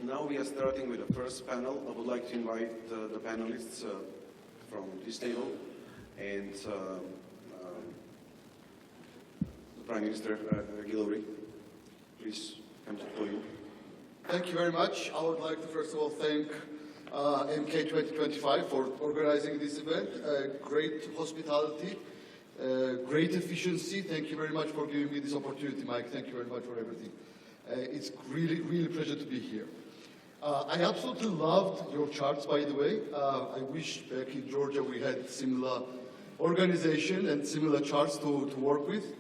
Now we are starting with the first panel. I would like to invite the panelists from this table and the Prime Minister Gilauri. Please come to the podium. Thank you very much. I would like to first of all thank MK 2025 for organizing this event. Great hospitality, great efficiency. Thank you very much for giving me this opportunity, Mike. Thank you very much for everything. It's really, really a pleasure to be here. I absolutely loved your charts, by the way. I wish back in Georgia we had similar organization and similar charts to work with.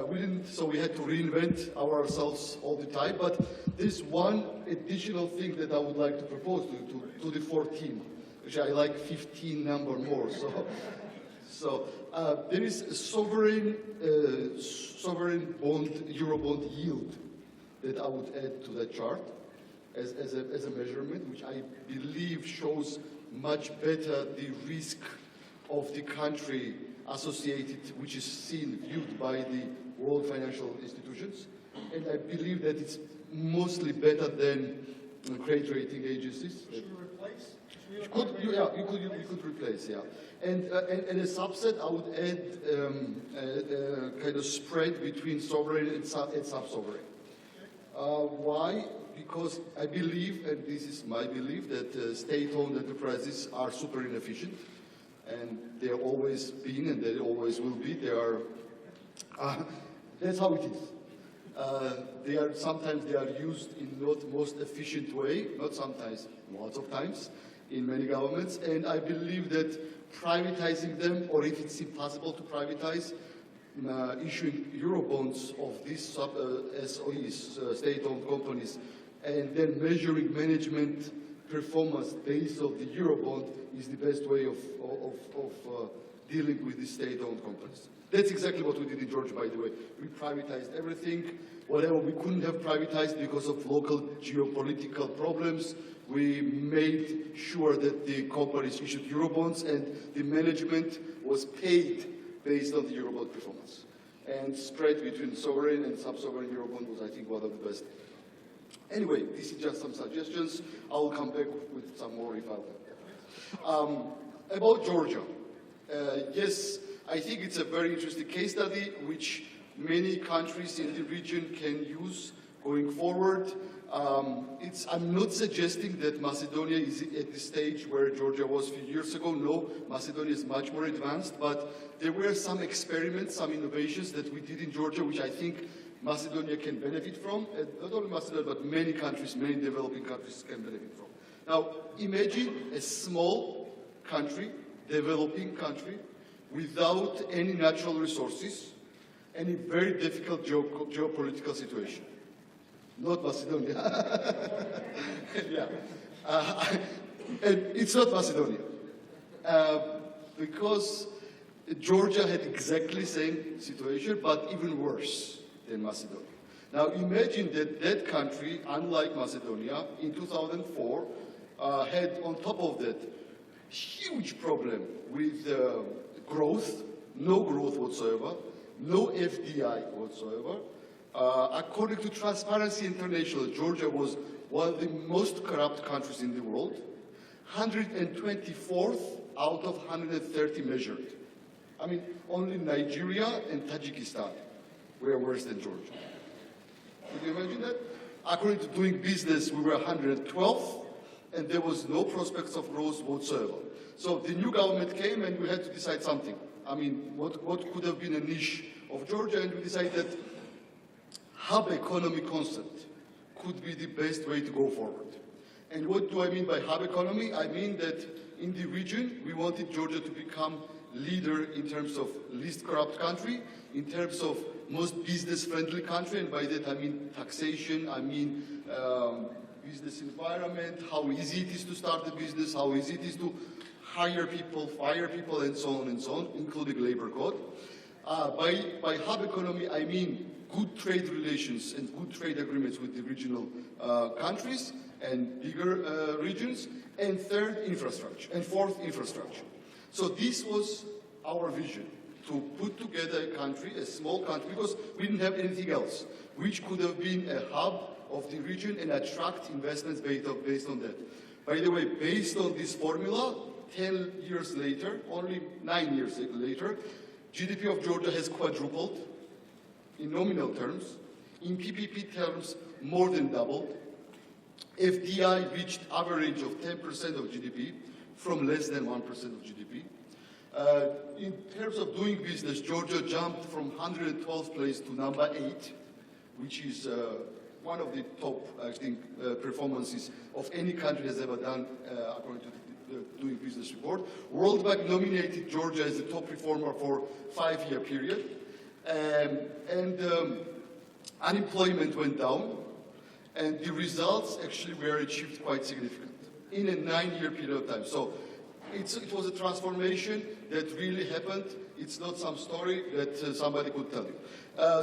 We didn't, so we had to reinvent ourselves all the time. But there's one additional thing that I would like to propose to the 14, which I like 15 number more. So there is a sovereign bond, euro bond yield that I would add to that chart as a measurement, which I believe shows much better the risk of the country associated, which is viewed by the world financial institutions. And I believe that it's mostly better than credit rating agencies. Should we replace? You could replace, yeah. And a subset, I would add kind of spread between sovereign and sub-sovereign. Why? Because I believe, and this is my belief, that state-owned enterprises are super inefficient, and they're always been and they always will be. They are. That's how it is. Sometimes they are used in not most efficient way. Not sometimes, lots of times, in many governments. And I believe that privatizing them, or if it's impossible to privatize, issuing Eurobonds of these SOEs, state-owned companies, and then measuring management performance based on the Eurobond is the best way of dealing with the state-owned companies. That's exactly what we did in Georgia, by the way. We privatized everything. Whatever we couldn't have privatized because of local geopolitical problems, we made sure that the companies issued Eurobonds and the management was paid based on the Eurobond performance. And spread between sovereign and sub-sovereign Eurobond was, I think, one of the best. Anyway, this is just some suggestions. I'll come back with some more if I'll. About Georgia. Yes, I think it's a very interesting case study which many countries in the region can use going forward. I'm not suggesting that Macedonia is at the stage where Georgia was a few years ago. No, Macedonia is much more advanced, but there were some experiments, some innovations that we did in Georgia, which I think Macedonia can benefit from. And not only Macedonia, but many countries, many developing countries can benefit from. Now, imagine a small country, developing country, without any natural resources, and a very difficult geopolitical situation. Not Macedonia. Yeah. And it's not Macedonia. Because Georgia had exactly the same situation, but even worse than Macedonia. Now imagine that that country, unlike Macedonia, in 2004, had on top of that huge problem with growth, no growth whatsoever, no FDI whatsoever. According to Transparency International, Georgia was one of the most corrupt countries in the world, 124th out of 130 measured. I mean, only Nigeria and Tajikistan were worse than Georgia. Can you imagine that? According to Doing Business, we were 112th, and there was no prospects of growth whatsoever. So the new government came, and we had to decide something. I mean, what could have been a niche of Georgia, and we decided that hub economy concept could be the best way to go forward. And what do I mean by hub economy? I mean that in the region, we wanted Georgia to become leader in terms of least corrupt country, in terms of most business-friendly country, and by that I mean taxation, I mean business environment, how easy it is to start a business, how easy it is to hire people, fire people, and so on, including labor code. By hub economy, I mean good trade relations and good trade agreements with the regional countries and bigger regions, and third, infrastructure, and fourth, infrastructure. So this was our vision. to put together a country, a small country, because we didn't have anything else, which could have been a hub of the region and attract investments based on that. By the way, based on this formula, 10 years later, only 9 years later, GDP of Georgia has quadrupled in nominal terms. In PPP terms, more than doubled. FDI reached average of 10% of GDP from less than 1% of GDP. In terms of doing business, Georgia jumped from 112th place to number 8, which is one of the top, I think, performances of any country has ever done, according to the Doing Business report. World Bank nominated Georgia as the top performer for a 5-year period. Unemployment went down, and the results actually were achieved quite significant in a 9-year period of time. So it was a transformation that really happened. It's not some story that somebody could tell you.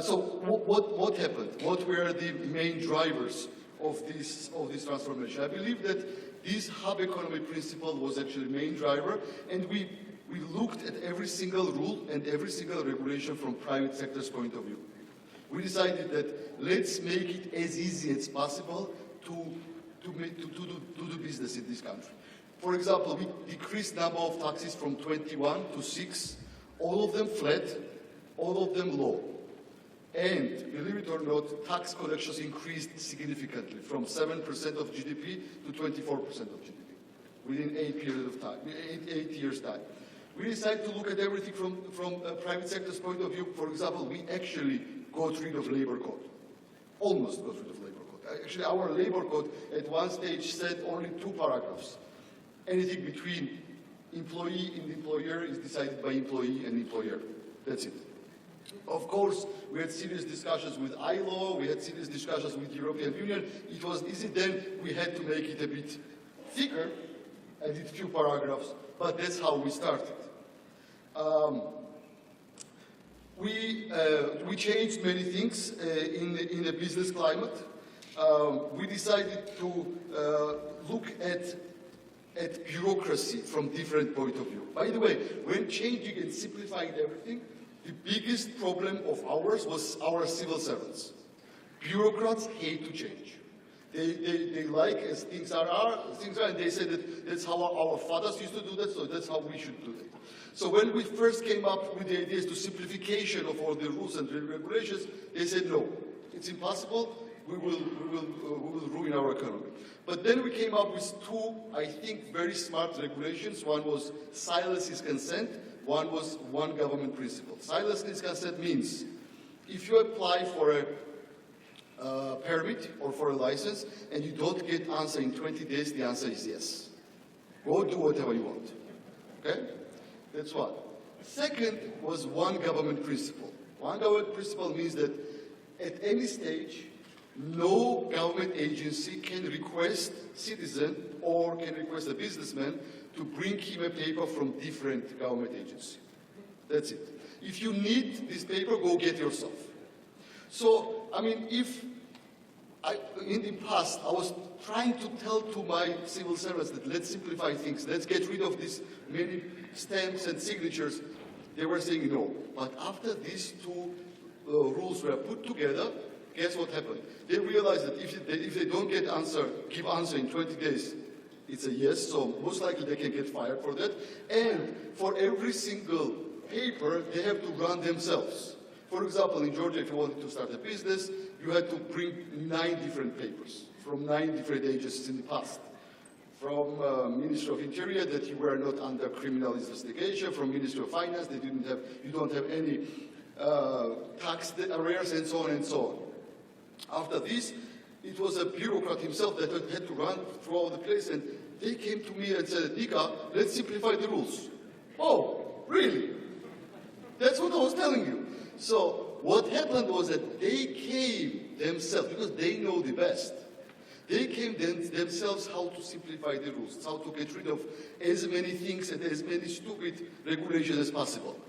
So what happened? What were the main drivers of this transformation? I believe that this hub economy principle was actually the main driver, and we looked at every single rule and every single regulation from private sector's point of view. We decided that let's make it as easy as possible to do business in this country. For example, we decreased number of taxes from 21 to 6, all of them flat, all of them low. And believe it or not, tax collections increased significantly from 7% of GDP to 24% of GDP within 8 years' time. We decided to look at everything from a private sector's point of view. For example, we actually got rid of labor code, almost got rid of labor code. Actually, our labor code at one stage said only 2 paragraphs. Anything between employee and employer is decided by employee and employer. That's it. Of course, we had serious discussions with ILO, we had serious discussions with the European Union. It was easy then, we had to make it a bit thicker, added few paragraphs, but that's how we started. We changed many things in the business climate. We decided to look at bureaucracy from different point of view. By the way, when changing and simplifying everything, the biggest problem of ours was our civil servants. Bureaucrats hate to change. They like as things are, and they say that that's how our fathers used to do that, so that's how we should do that. So when we first came up with the ideas to simplification of all the rules and regulations, they said no, it's impossible. We will ruin our economy. But then we came up with 2, I think, very smart regulations. One was silence is consent. One was one government principle. Silence is consent means if you apply for a permit or for a license and you don't get answer in 20 days, the answer is yes. Go do whatever you want. Okay? That's one. Second was one government principle. One government principle means that at any stage, no government agency can request citizen or can request a businessman to bring him a paper from different government agency. That's it. If you need this paper, go get yourself. So, I mean, in the past, I was trying to tell to my civil servants that let's simplify things, let's get rid of these many stamps and signatures, they were saying no. But after these 2 rules were put together, guess what happened? They realized that if they don't give answer in 20 days, it's a yes, so most likely they can get fired for that. And for every single paper, they have to run themselves. For example, in Georgia, if you wanted to start a business, you had to bring 9 different papers from 9 different agencies in the past. From Ministry of Interior, that you were not under criminal investigation. From Ministry of Finance, that you don't have any tax arrears, and so on and so on. After this, it was a bureaucrat himself that had to run throughout the place, and they came to me and said, Nika, let's simplify the rules. Oh, really? That's what I was telling you. So what happened was that they came themselves, because they know the best. They came themselves how to simplify the rules, how to get rid of as many things and as many stupid regulations as possible.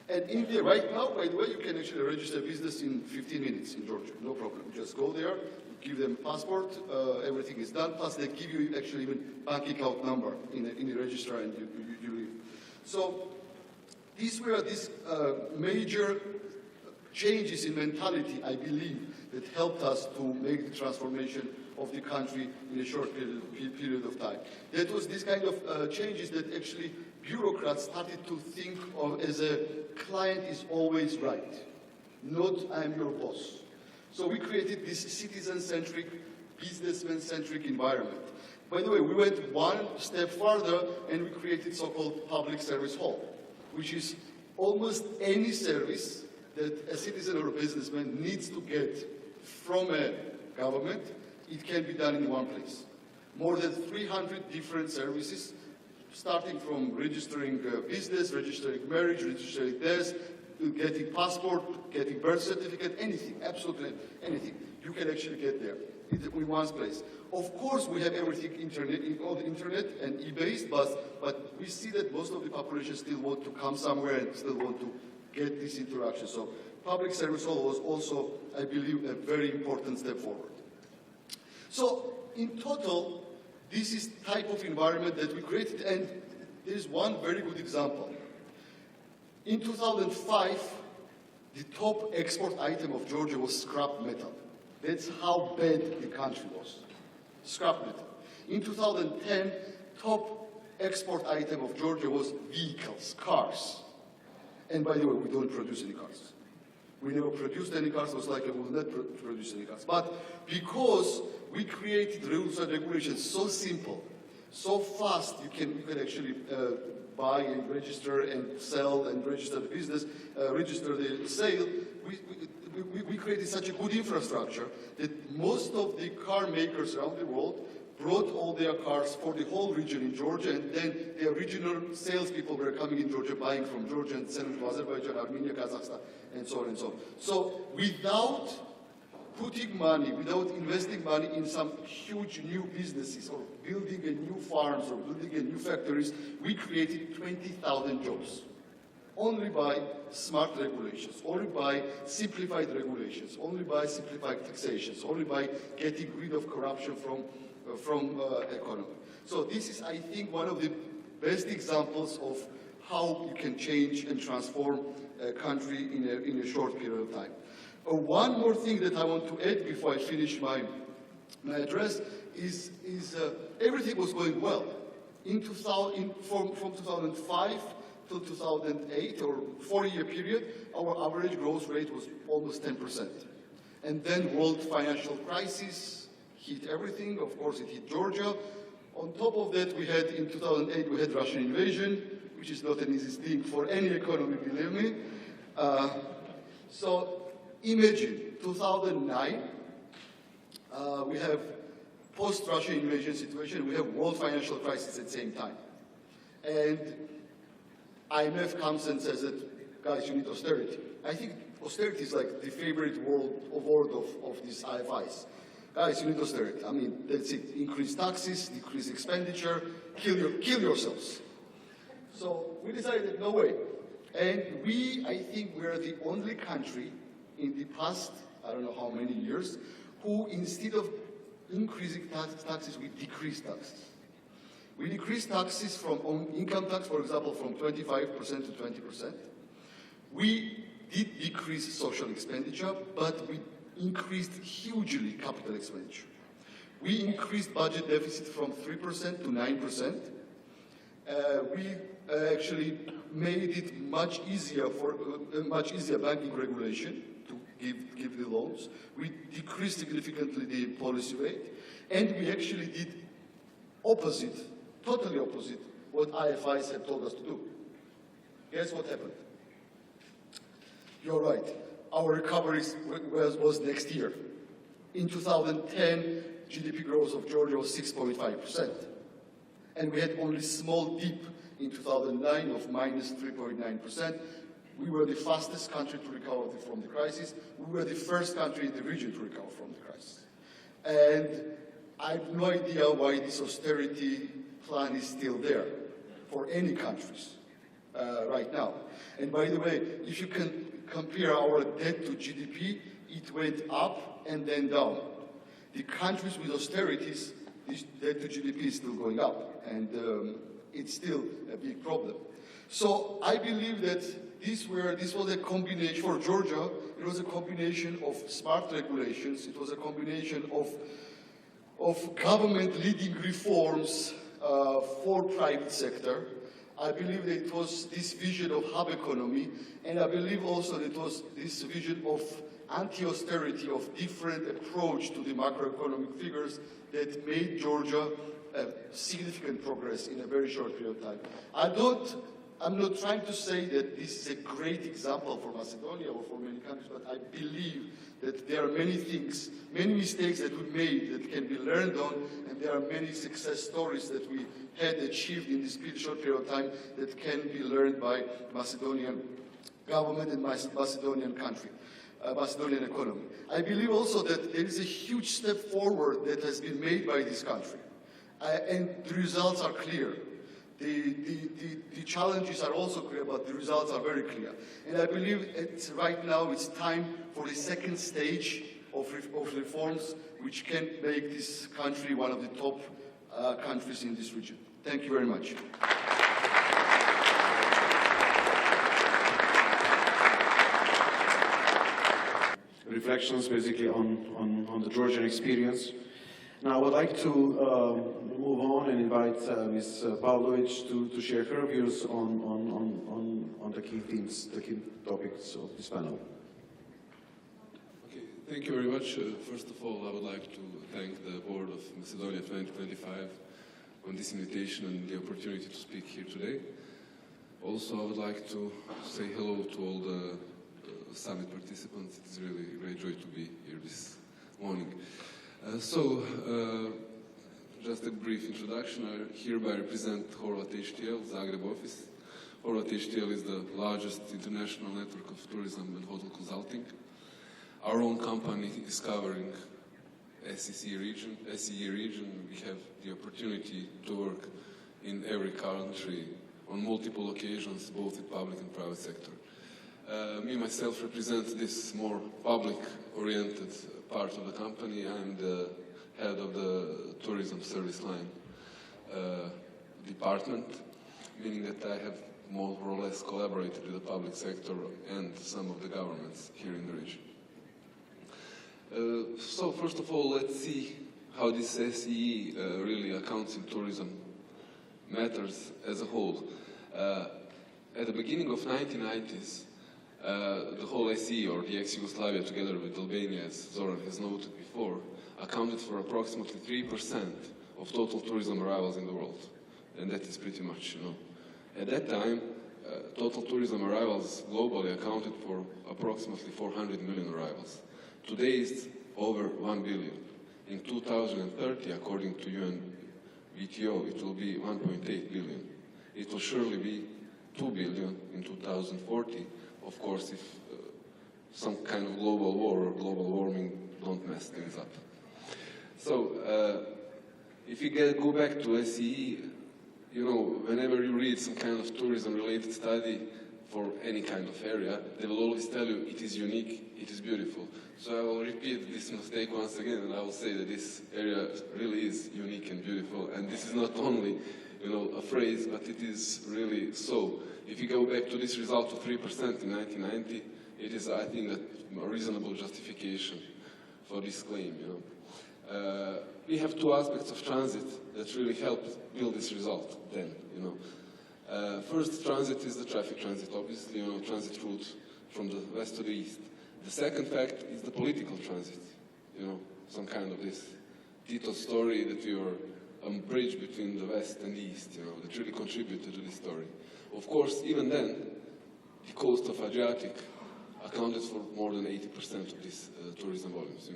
And India, right now, by the way, you can actually register a business in 15 minutes in Georgia, no problem. Just go there, give them a passport, everything is done, plus they give you actually even bank account number in the registrar, and you leave. So These were these major changes in mentality, I believe, that helped us to make the transformation of the country in a short period of time. That was this kind of changes that actually bureaucrats started to think of as a client is always right, not I'm your boss. So we created this citizen-centric, businessman-centric environment. By the way, we went one step further and we created so-called public service hall, which is almost any service that a citizen or a businessman needs to get from a government, it can be done in one place. More than 300 different services, starting from registering business, registering marriage, registering death, getting passport, getting birth certificate, anything, absolutely anything. You can actually get there in one place. Of course, we have everything on the internet and e-based, but we see that most of the population still want to come somewhere and still want to get this interaction. So public service hall was also, I believe, a very important step forward. So in total, this is type of environment that we created, and there is one very good example. In 2005, the top export item of Georgia was scrap metal. That's how bad the country was. Scrap metal. In 2010, top export item of Georgia was vehicles, cars. And by the way, we don't produce any cars. We never produced any cars, most likely we will not produce any cars. But because we created rules and regulations so simple, so fast, you can actually buy and register and sell and register the business, register the sale. We created such a good infrastructure that most of the car makers around the world brought all their cars for the whole region in Georgia, and then the regional salespeople were coming in Georgia, buying from Georgia and selling to Azerbaijan, Armenia, Kazakhstan, and so on and so on. So without putting money, without investing money in some huge new businesses or building a new farms or building a new factories, we created 20,000 jobs. Only by smart regulations, only by simplified regulations, only by simplified taxations, only by getting rid of corruption from economy. So this is, I think, one of the best examples of how you can change and transform a country in a short period of time. One more thing that I want to add before I finish my address is everything was going well. From 2005 till 2008, or 4-year period, our average growth rate was almost 10%. And then world financial crisis hit everything. Of course, it hit Georgia. On top of that, we had, in 2008, we had Russian invasion, which is not an easy thing for any economy, believe me. So imagine, 2009, we have post-Russian invasion situation, we have world financial crisis at the same time. And IMF comes and says that, guys, you need austerity. I think austerity is like the favorite word of these IFIs. Guys, you need austerity. I mean, that's it. Increase taxes, decrease expenditure, kill yourselves. So we decided, no way. And I think we're the only country in the past, I don't know how many years, who instead of increasing taxes, we decreased taxes. We decreased taxes from income tax, for example, from 25% to 20%. We did decrease social expenditure, but we increased hugely capital expenditure. We increased budget deficit from 3% to 9%. We actually made it much easier banking regulation to give the loans. We decreased significantly the policy rate, and we actually did totally opposite what IFIs had told us to do. Guess what happened? You're right. Our recovery was next year. In 2010, GDP growth of Georgia was 6.5%. And we had only small dip in 2009 of minus 3.9%. We were the fastest country to recover from the crisis. We were the first country in the region to recover from the crisis. And I have no idea why this austerity plan is still there for any countries right now. And by the way, if you can compare our debt to GDP, it went up and then down. The countries with austerities, this debt to GDP is still going up, and it's still a big problem. So I believe that this was a combination, for Georgia, it was a combination of smart regulations, it was a combination of government leading reforms for private sector. I believe that it was this vision of hub economy, and I believe also that it was this vision of anti-austerity, of different approach to the macroeconomic figures that made Georgia significant progress in a very short period of time. I'm not trying to say that this is a great example for Macedonia or for many countries, but I believe that there are many things, many mistakes that we made that can be learned on, and there are many success stories that we had achieved in this short period of time that can be learned by Macedonian government and Macedonian country, Macedonian economy. I believe also that there is a huge step forward that has been made by this country, and the results are clear. The challenges are also clear, but the results are very clear. And I believe right now it's time for the second stage of reforms which can make this country one of the top countries in this region. Thank you very much. Reflections basically on the Georgian experience. Now I would like to move on and invite Ms. Pavlovič to share her views on the key themes, the key topics of this panel. Okay, thank you very much. First of all, I would like to thank the Board of Macedonia 2025 on this invitation and the opportunity to speak here today. Also, I would like to say hello to all the summit participants. It is really a great joy to be here this morning. Just a brief introduction. I hereby represent Horwath HTL, Zagreb office. Horwath HTL is the largest international network of tourism and hotel consulting. Our own company is covering SCE region. We have the opportunity to work in every country on multiple occasions, both in public and private sector. Me myself represent this more public-oriented part of the company. I'm the head of the tourism service line department, meaning that I have more or less collaborated with the public sector and some of the governments here in the region. So first of all, let's see how this SCE really accounts in tourism matters as a whole. At the beginning of 1990s, the whole SCE, or the ex-Yugoslavia, together with Albania, as Zoran has noted before, accounted for approximately 3% of total tourism arrivals in the world. And that is pretty much, At that time, total tourism arrivals globally accounted for approximately 400 million arrivals. Today it's over 1 billion. In 2030, according to UNWTO, it will be 1.8 billion. It will surely be 2 billion in 2040, of course, if some kind of global war or global warming don't mess things up. So, if you go back to SCE, whenever you read some kind of tourism-related study for any kind of area, they will always tell you it is unique, it is beautiful. So I will repeat this mistake once again, and I will say that this area really is unique and beautiful. And this is not only, a phrase, but it is really so. If you go back to this result of 3% in 1990, it is, I think, a reasonable justification for this claim. We have two aspects of transit that really helped build this result then. First, transit is the traffic transit, obviously, transit route from the west to the east. The second fact is the political transit, some kind of this Tito story that we were a bridge between the west and the east, that really contributed to this story. Of course, even then, the coast of Adriatic accounted for more than 80% of these tourism volumes,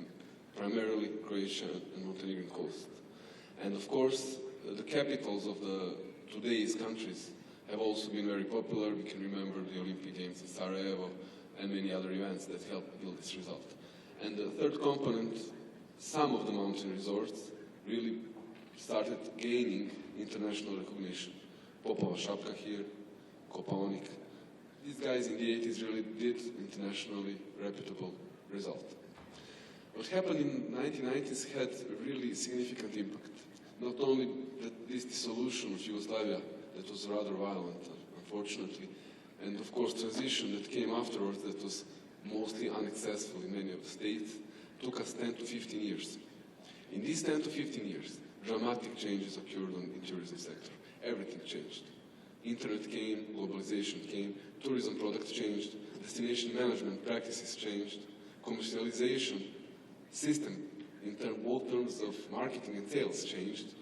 primarily Croatia and Montenegro coast. And of course, the capitals of today's countries have also been very popular. We can remember the Olympic Games in Sarajevo and many other events that helped build this result. And the third component, some of the mountain resorts really started gaining international recognition. Popova Šapka here, Kopaonik. These guys in the 80s really did internationally reputable result. What happened in the 1990s had a really significant impact. Not only this dissolution of Yugoslavia that was rather violent, unfortunately. And of course, transition that came afterwards that was mostly unsuccessful in many of the states took us 10 to 15 years. In these 10 to 15 years, dramatic changes occurred in the tourism sector. Everything changed. Internet came, globalization came, tourism products changed, destination management practices changed, commercialization system in both terms of marketing and sales changed,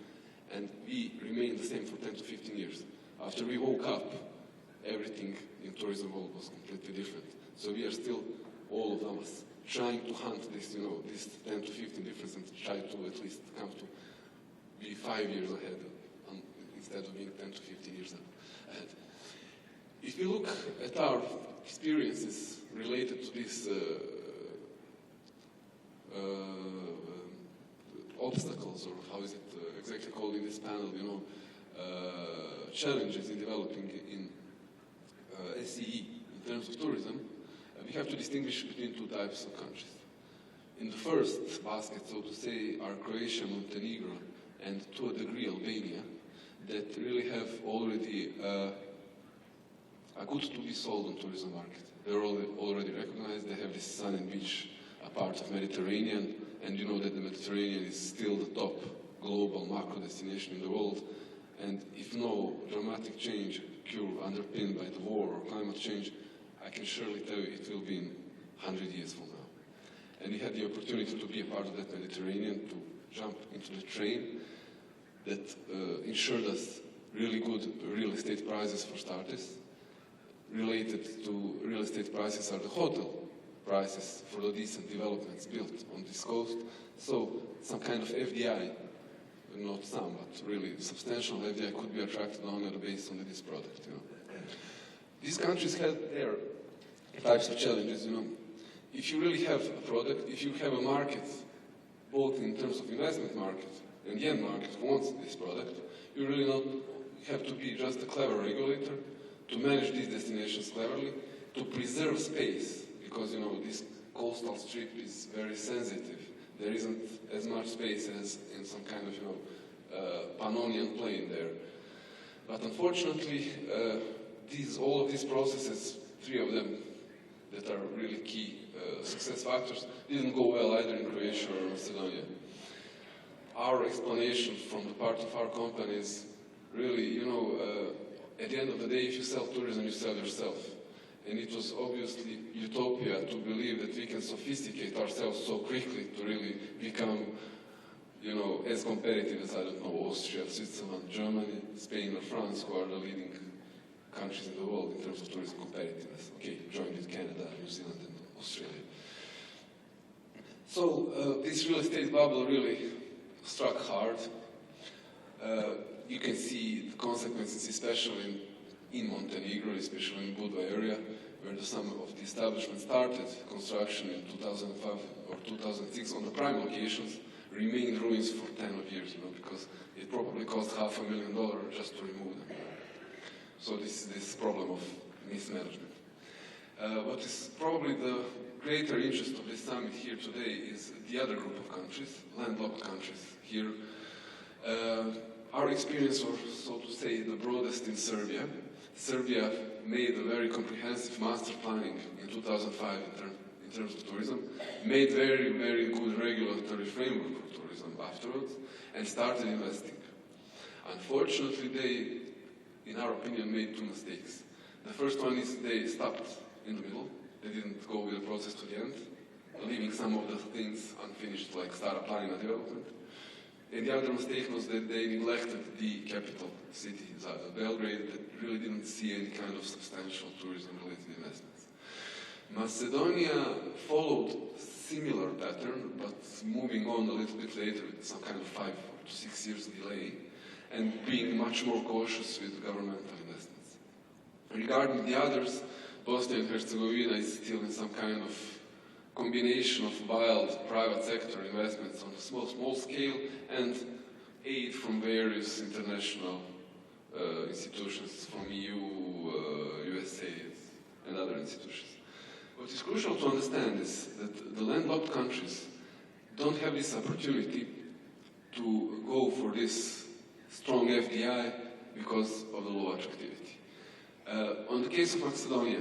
and we remained the same for 10 to 15 years. After we woke up, everything in tourism world was completely different. So we are still, all of us, trying to hunt this, this 10 to 15 difference and try to at least come to be 5 years ahead instead of being 10 to 15 years ahead. If we look at our experiences related to these obstacles, or how is it exactly called in this panel, challenges in developing in SCE in terms of tourism, we have to distinguish between two types of countries. In the first basket, so to say, are Croatia, Montenegro, and to a degree Albania, that really have already a good to be sold on tourism market. They're already recognized. They have this sun and beach, a part of Mediterranean, and you know that the Mediterranean is still the top global macro destination in the world. And if no dramatic change occur underpinned by the war or climate change, I can surely tell you it will be in 100 years from now. And we had the opportunity to be a part of that Mediterranean, to jump into the train that ensured us really good real estate prices for starters. Related to real estate prices are the hotel prices for the decent developments built on this coast. So some kind of FDI, not some, but really substantial FDI could be attracted only based on this product. These countries had their types of challenges. If you really have a product, if you have a market, both in terms of investment market and the end market who wants this product, you really not have to be just a clever regulator to manage these destinations cleverly, to preserve space, because this coastal strip is very sensitive. There isn't as much space as in some kind of Pannonian plain there. But unfortunately, all of these processes, 3 of them that are really key success factors, didn't go well either in Croatia or Macedonia. Our explanation from the part of our company is really, at the end of the day, if you sell tourism, you sell yourself. And it was obviously utopia to believe that we can sophisticate ourselves so quickly to really become, as competitive as, I don't know, Austria, Switzerland, Germany, Spain, or France, who are the leading countries in the world in terms of tourism competitiveness. Okay, joined with Canada, New Zealand, and Australia. So this real estate bubble really struck hard. You can see the consequences, especially in Montenegro, especially in Budva area, where some of the establishment started construction in 2005 or 2006 on the prime locations, remained ruins for 10 years, because it probably cost $500,000 just to remove them. So this is this problem of mismanagement. What is probably the greater interest of this summit here today is the other group of countries, landlocked countries here. Our experience was, so to say, the broadest in Serbia. Serbia made a very comprehensive master planning in 2005 in terms of tourism, made very, very good regulatory framework for tourism afterwards, and started investing. Unfortunately, they, in our opinion, made 2 mistakes. The first one is they stopped in the middle. They didn't go with the process to the end, leaving some of the things unfinished, like Stara Planina development. And the other mistake was that they neglected the capital city, Belgrade, that really didn't see any kind of substantial tourism-related investments. Macedonia followed similar pattern, but moving on a little bit later with some kind of 5 to 6 years delay, and being much more cautious with governmental investments. Regarding the others, Bosnia and Herzegovina is still in some kind of combination of wild private sector investments on a small scale and aid from various international institutions, from EU, USA, and other institutions. What is crucial to understand is that the landlocked countries don't have this opportunity to go for this strong FDI because of the low attractivity. On the case of Macedonia,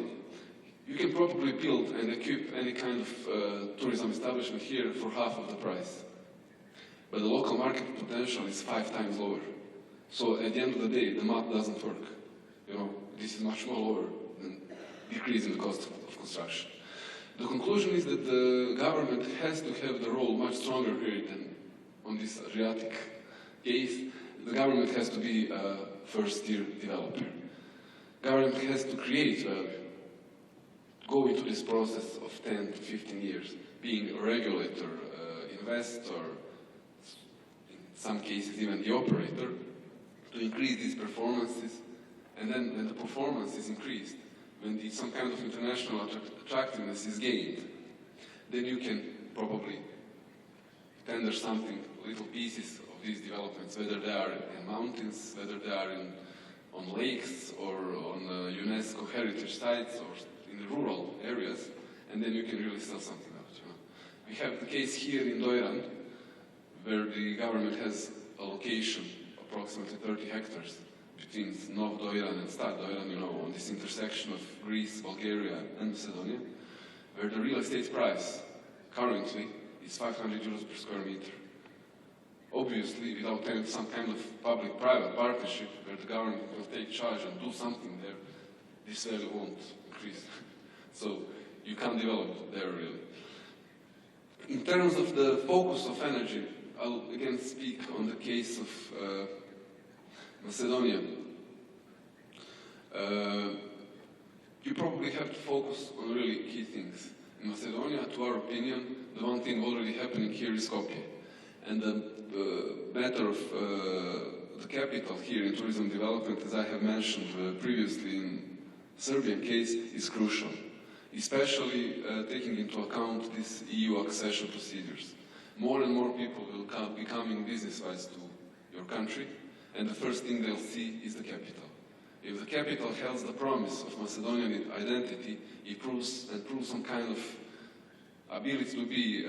you can probably build and equip any kind of tourism establishment here for half of the price. But the local market potential is 5 times lower. So at the end of the day, the math doesn't work. You know, this is much more lower than decreasing the cost of construction. The conclusion is that the government has to have the role much stronger here than on this Adriatic case. The government has to be a first-tier developer. Government has to create value, go into this process of 10 to 15 years, being a regulator, investor, in some cases even the operator, to increase these performances. And then when the performance is increased, when some kind of international attractiveness is gained, then you can probably tender something, little pieces of these developments, whether they are in mountains, whether they are on lakes or on UNESCO heritage sites or in rural areas, and then you can really sell something out. You know? We have the case here in Zoran, where the government has a location, approximately 30 hectares, between Nov Zoran and Start Zoran, you know, on this intersection of Greece, Bulgaria, and Macedonia, where the real estate price currently is 500 euros per square meter. Obviously, without some kind of public-private partnership where the government will take charge and do something there, this value won't increase. So you can't develop there really. In terms of the focus of energy, I'll again speak on the case of Macedonia. You probably have to focus on really key things. In Macedonia, to our opinion, the one thing already happening here is Skopje. And the matter of the capital here in tourism development, as I have mentioned previously in the Serbian case, is crucial, especially taking into account these EU accession procedures. More and more people will be coming business-wise to your country, and the first thing they'll see is the capital. If the capital holds the promise of Macedonian identity, it proves some kind of ability to be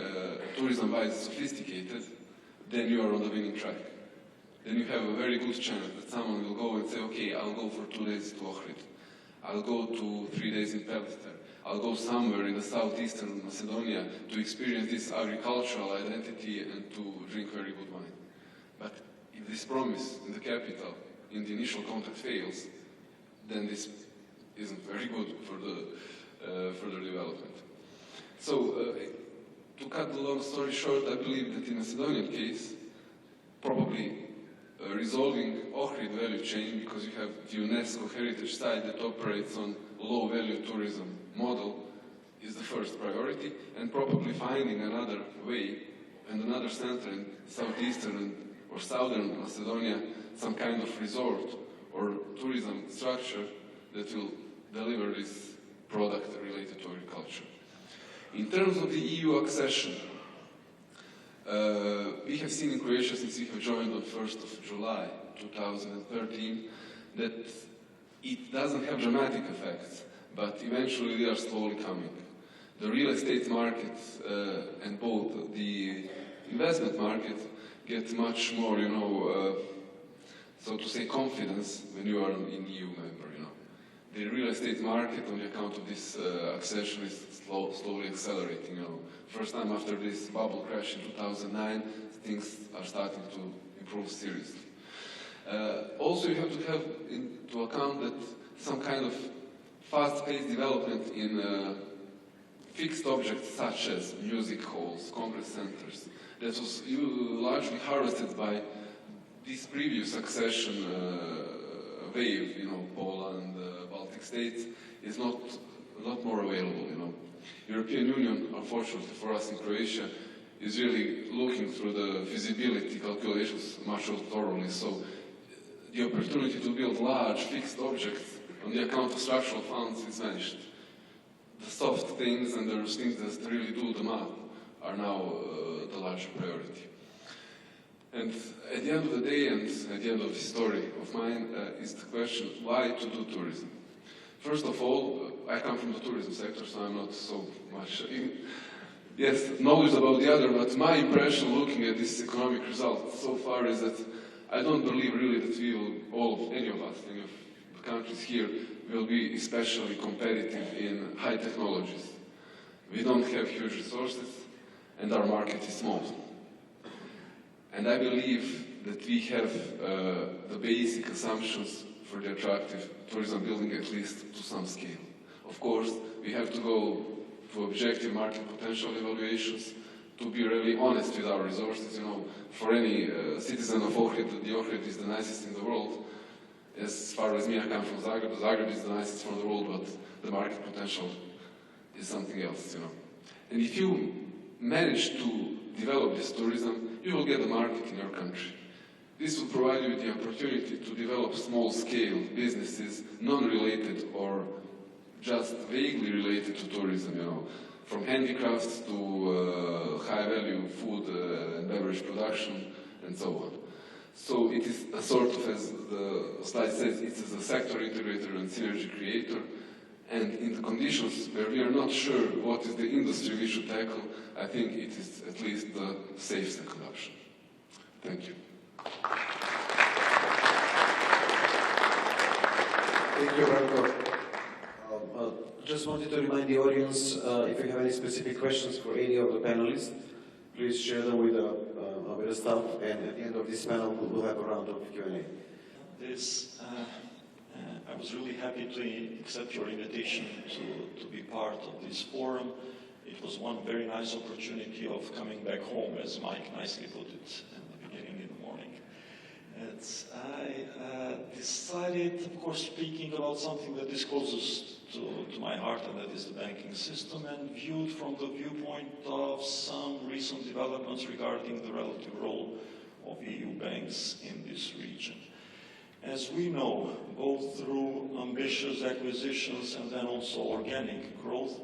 tourism-wise sophisticated, then you are on the winning track. Then you have a very good chance that someone will go and say, okay, I'll go for 2 days to Ohrid. I'll go to 3 days in Pelister. I'll go somewhere in the southeastern Macedonia to experience this agricultural identity and to drink very good wine. But if this promise in the capital, in the initial contact fails, then this isn't very good for the further development. So, to cut the long story short, I believe that in the Macedonian case, probably resolving Ohrid value chain, because you have the UNESCO heritage site that operates on low-value tourism model, is the first priority, and probably finding another way and another center in southeastern or southern Macedonia, some kind of resort or tourism structure that will deliver this product related to agriculture. In terms of the EU accession, we have seen in Croatia, since we have joined on 1st of July 2013, that it doesn't have dramatic effects, but eventually they are slowly coming. The real estate market and both the investment market get much more, so to say, confidence when you are an EU member. The real estate market, on the account of this accession, is slowly accelerating. First time after this bubble crash in 2009, things are starting to improve seriously. Also, you have to have into account that some kind of fast-paced development in fixed objects such as music halls, congress centers, that was largely harvested by this previous accession wave, Poland, Baltic states, is not more available, European Union, unfortunately for us in Croatia, is really looking through the feasibility calculations much more thoroughly. So the opportunity to build large fixed objects on the account of structural funds is vanished. The soft things and the things that really do the math are now the larger priority. And at the end of the day, and at the end of the story of mine, is the question, why to do tourism? First of all, I come from the tourism sector, so I'm not so much, knowledge about the other, but my impression looking at this economic result so far is that I don't believe really that we will, any of us, any of the the countries here will be especially competitive in high technologies. We don't have huge resources, and our market is small. And I believe that we have the basic assumptions for the attractive tourism building, at least to some scale. Of course, we have to go to objective market potential evaluations to be really honest with our resources. You know, for any citizen of Ohrid, the Ohrid is the nicest in the world. As far as me, I come from Zagreb. Zagreb is the nicest from the world, but the market potential is something else, you know. And if you manage to develop this tourism, you will get a market in your country. This will provide you with the opportunity to develop small-scale businesses, non-related or just vaguely related to tourism, you know, from handicrafts to high-value food and beverage production, and so on. So it is a sort of, as the slide says, it is a sector integrator and synergy creator. And in the conditions where we are not sure what is the industry we should tackle, I think it is at least the safe second option. Thank you. Thank you, Branko. Just wanted to remind the audience, if you have any specific questions for any of the panelists, please share them with the staff, and at the end of this panel, we'll have a round of Q&A. I was really happy to accept your invitation to be part of this forum. It was one very nice opportunity of coming back home, as Mike nicely put it in the beginning in the morning. I decided, of course, speaking about something that is closest to my heart, and that is the banking system, and viewed from the viewpoint of some recent developments regarding the relative role of EU banks in this region. As we know, both through ambitious acquisitions and then also organic growth,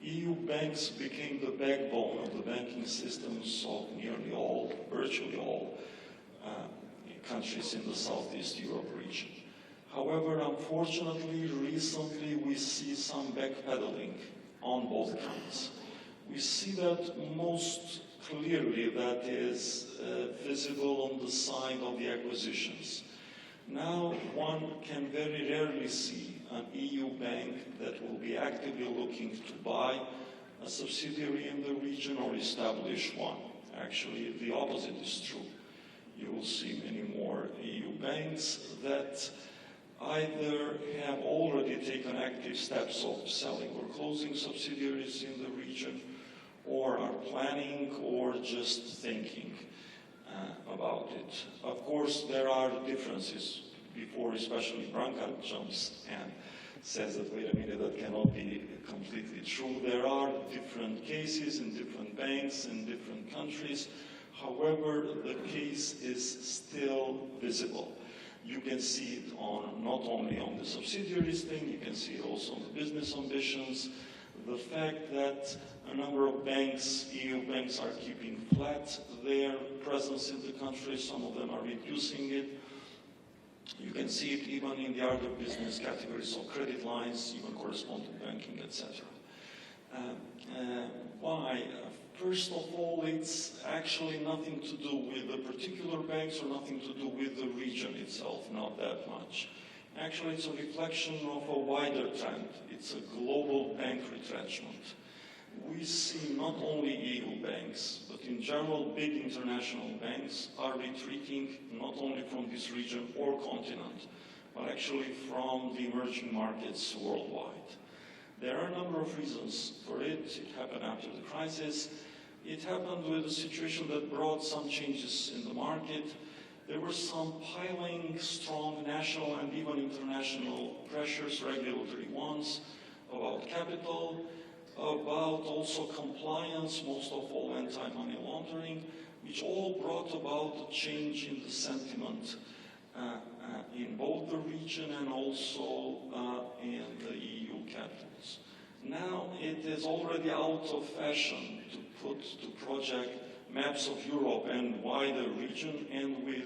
EU banks became the backbone of the banking systems of nearly all, virtually all, countries in the Southeast Europe region. However, unfortunately, recently we see some backpedaling on both counts. We see that most clearly that is visible on the side of the acquisitions. Now one can very rarely see an EU bank that will be actively looking to buy a subsidiary in the region or establish one. Actually, the opposite is true. You will see many more EU banks that either have already taken active steps of selling or closing subsidiaries in the region, or are planning, or just thinking about it. Of course, there are differences before, especially Branka jumps and says that, wait a minute, that cannot be completely true. There are different cases in different banks in different countries. However, the case is still visible. You can see it on not only on the subsidiaries thing, you can see it also on the business ambitions. The fact that a number of banks, EU banks, are keeping flat their presence in the country. Some of them are reducing it. You can see it even in the other business categories of credit lines, even correspondent banking, etc. Why? First of all, it's actually nothing to do with the particular banks or nothing to do with the region itself, not that much. Actually, it's a reflection of a wider trend. It's a global bank retrenchment. We see not only EU banks, but in general, big international banks are retreating not only from this region or continent, but actually from the emerging markets worldwide. There are a number of reasons for it. It happened after the crisis. It happened with a situation that brought some changes in the market. There were some piling strong national and even international pressures, regulatory ones, about capital, about also compliance, most of all anti-money laundering, which all brought about a change in the sentiment in both the region and also in the EU capitals. Now it is already out of fashion to project maps of Europe and wider region and with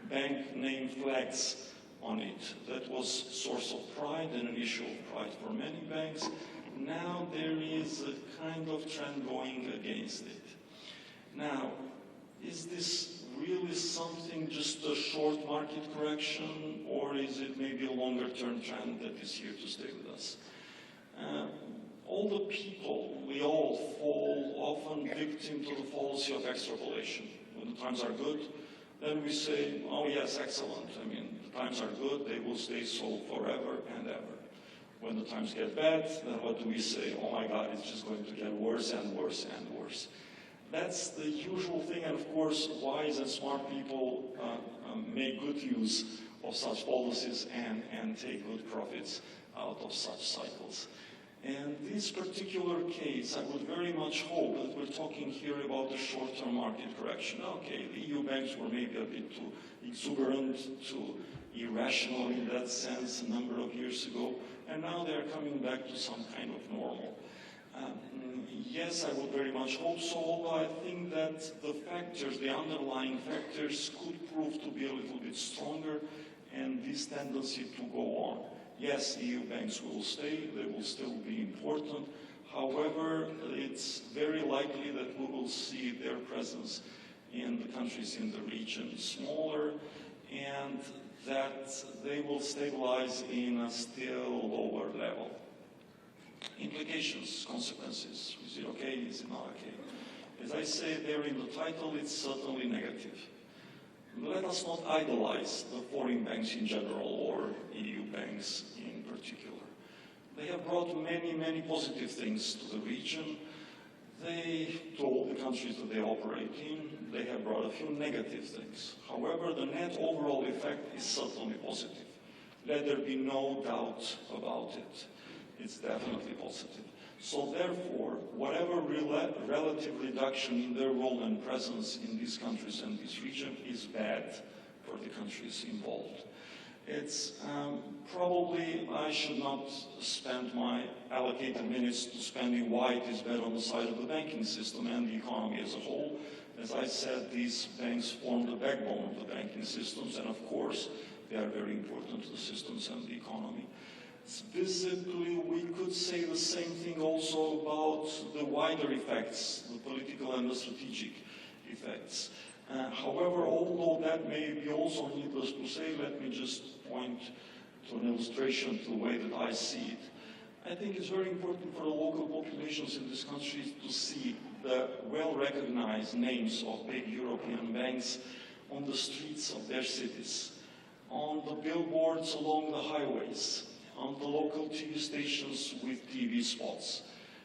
bank name flags on it. That was source of pride and an issue of pride for many banks. Now there is a kind of trend going against it. Now, is this really something, just a short market market correction, or is it maybe a longer-term trend that is here to stay with us? All the people, we all fall often victim to the fallacy of extrapolation. When the times are good, then we say, oh yes, excellent. I mean, the times are good, they will stay so forever and ever. When the times get bad, then what do we say? Oh my God, it's just going to get worse and worse and worse. That's the usual thing, and of course, wise and smart people make good use of such policies and take good profits out of such cycles. And this particular case, I would very much hope that we're talking here about the short-term market correction. Okay, the EU banks were maybe a bit too exuberant, too irrational in that sense a number of years ago, and now they're coming back to some kind of normal. Yes, I would very much hope so, although I think that the factors, the underlying factors, could prove to be a little bit stronger, and this tendency to go on. Yes, EU banks will stay, they will still be important. However, it's very likely that we will see their presence in the countries in the region smaller, and that they will stabilize in a still lower level. Implications, consequences. Is it okay? Is it not okay? As I say there in the title, it's certainly negative. Let us not idolize the foreign banks in general or EU banks in particular. They have brought many, many positive things to the region. They, to all the countries that they operate in, they have brought a few negative things. However, the net overall effect is certainly positive. Let there be no doubt about it. It's definitely positive. So therefore, whatever relative reduction in their role and presence in these countries and this region is bad for the countries involved. It's probably, I should not spend my allocated minutes to spending why it is bad on the side of the banking system and the economy as a whole. As I said, these banks form the backbone of the banking systems, and of course, they are very important to the systems and the economy. Specifically, we could say the same thing also about the wider effects, the political and the strategic effects. However, although that may be also needless to say, let me just point to an illustration to the way that I see it. I think it's very important for the local populations in this country to see the well-recognized names of big European banks on the streets of their cities, on the billboards along the highways, on the local TV stations with TV spots.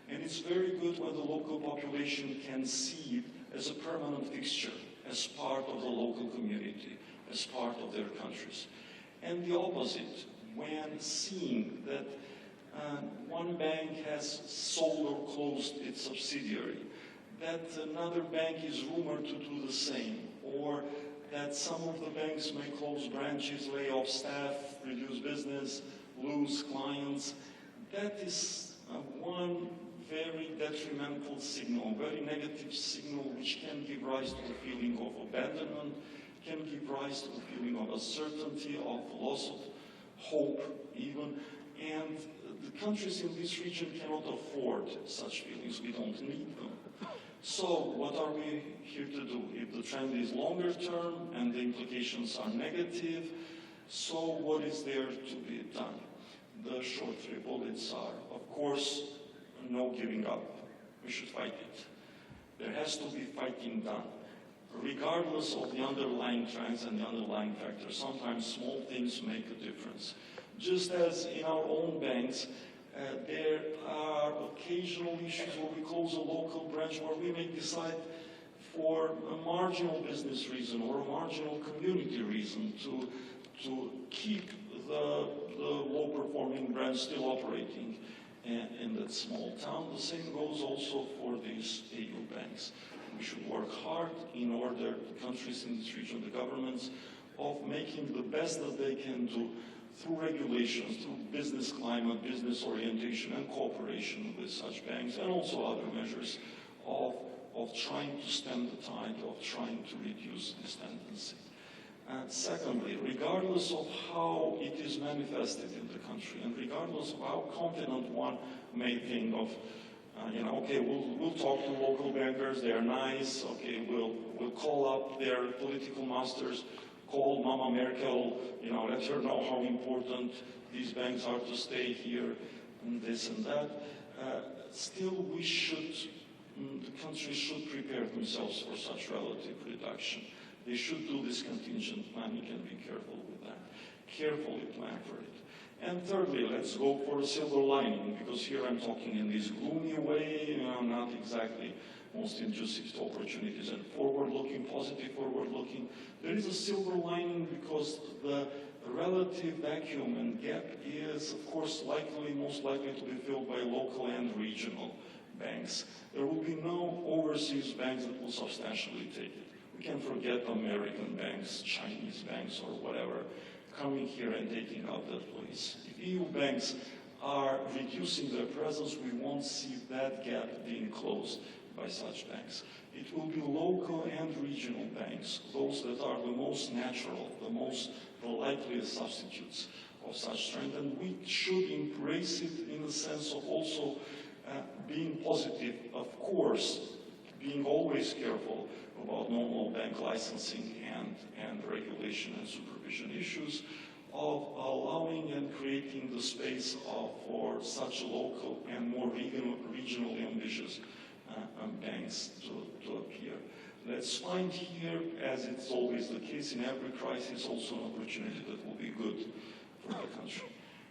And it's very good when the local population can see it as a permanent fixture, as part of the local community, as part of their countries. And the opposite, when seeing that one bank has sold or closed its subsidiary, that another bank is rumored to do the same, or that some of the banks may close branches, lay off staff, reduce business, lose clients. That is one very detrimental signal, very negative signal, which can give rise to the feeling of abandonment, can give rise to the feeling of uncertainty, of loss of hope even. And the countries in this region cannot afford such feelings. We don't need them. So what are we here to do? If the trend is longer term and the implications are negative, so what is there to be done? The short three bullets are, of course, no giving up. We should fight it. There has to be fighting done, regardless of the underlying trends and the underlying factors. Sometimes small things make a difference. Just as in our own banks, there are occasional issues where we close a local branch where we may decide for a marginal business reason or a marginal community reason to keep the low-performing branch still operating in that small town. The same goes also for these EU banks. We should work hard in order, the countries in this region, the governments, of making the best that they can do through regulations, through business climate, business orientation, and cooperation with such banks, and also other measures of trying to stem the tide, of trying to reduce this tendency. And secondly, regardless of how it is manifested in the country, and regardless of how confident one may think of, okay, we'll talk to local bankers, they're nice, okay, we'll call up their political masters, call Mama Merkel, let her know how important these banks are to stay here, and this and that. Still, the countries should prepare themselves for such relative reduction. They should do this contingent planning and be careful with that. Carefully plan for it. And thirdly, let's go for a silver lining, because here I'm talking in this gloomy way, not exactly most conducive to opportunities, and forward-looking, positive forward-looking. There is a silver lining because the relative vacuum and gap is, of course, most likely to be filled by local and regional banks. There will be no overseas banks that will substantially take it. We can forget American banks, Chinese banks, or whatever, coming here and taking out that place. If EU banks are reducing their presence, we won't see that gap being closed by such banks. It will be local and regional banks, those that are the most natural, the likeliest substitutes of such strength, and we should embrace it in the sense of also being positive, of course, being always careful about normal bank licensing and regulation and supervision issues, of allowing and creating the space for such local and more regionally ambitious banks to appear. Let's find here, as it's always the case in every crisis, also an opportunity that will be good for the country.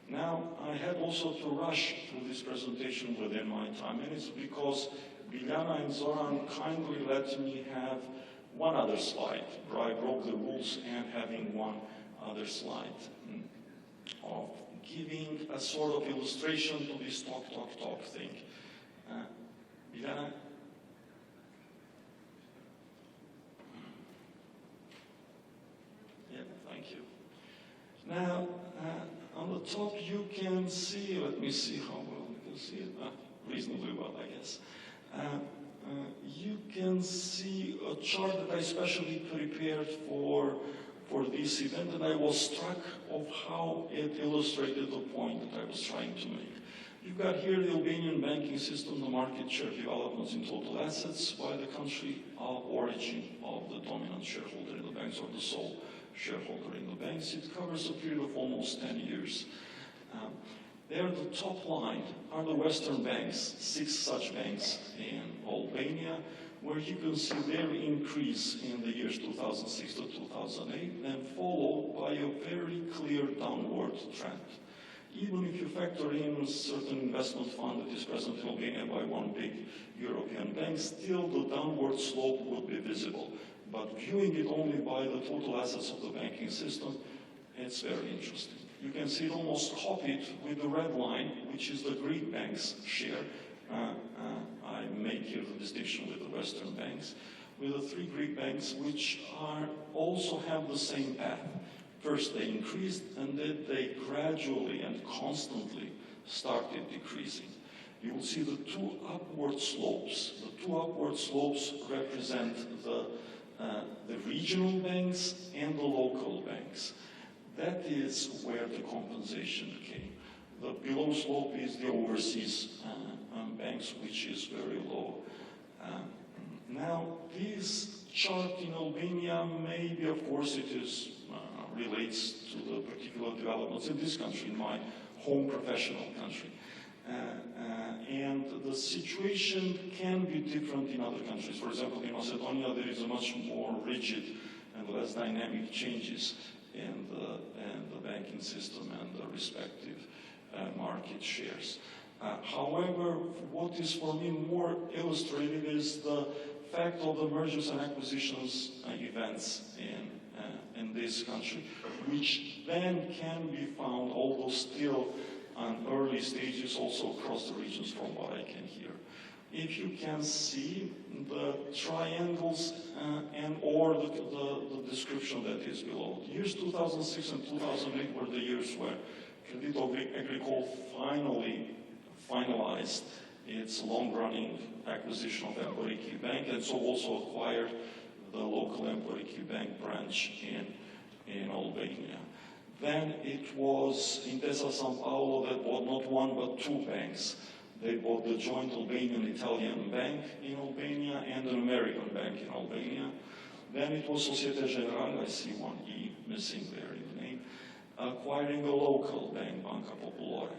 Now, I had also to rush through this presentation within my time, and it's because Biljana and Zoran kindly let me have one other slide, where I broke the rules and having one other slide of giving a sort of illustration to this talk thing. Biljana? Yeah, thank you. Now, on the top you can see, let me see how well you can see it, reasonably well, I guess. You can see a chart that I specially prepared for this event, and I was struck of how it illustrated the point that I was trying to make. You've got here the Albanian banking system, the market share developments in total assets by the country of origin of the dominant shareholder in the banks or the sole shareholder in the banks. It covers a period of almost 10 years. There, the top line are the Western banks, 6 such banks in Albania, where you can see their increase in the years 2006 to 2008, then followed by a very clear downward trend. Even if you factor in a certain investment fund that is present in Albania by one big European bank, still the downward slope would be visible. But viewing it only by the total assets of the banking system, it's very interesting. You can see it almost copied with the red line, which is the Greek banks' share. I made here the distinction with the Western banks, with the 3 Greek banks, which also have the same path. First they increased, and then they gradually and constantly started decreasing. You will see the 2 upward slopes. The 2 upward slopes represent the regional banks and the local banks. That is where the compensation came. The below slope is the overseas banks, which is very low. Now, this chart in Albania, maybe, of course, it is relates to the particular developments in this country, in my home professional country. And the situation can be different in other countries. For example, in Macedonia, there is a much more rigid and less dynamic changes in the banking system and the respective market shares. However, what is for me more illustrative is the fact of the mergers and acquisitions events in this country, which then can be found, although still on early stages, also across the regions from what I can hear. If you can see the triangles and or the description that is below. The years 2006 and 2008 were the years where Crédit Agricole finally finalized its long-running acquisition of Emporiki Bank, and so also acquired the local Emporiki Bank branch in Albania. Then it was Intesa Sanpaolo that bought not one but 2 banks. They bought the joint Albanian-Italian bank in Albania and an American bank in Albania. Then it was Société Générale, I see one E missing there in the name, acquiring a local bank, Banka Popolare.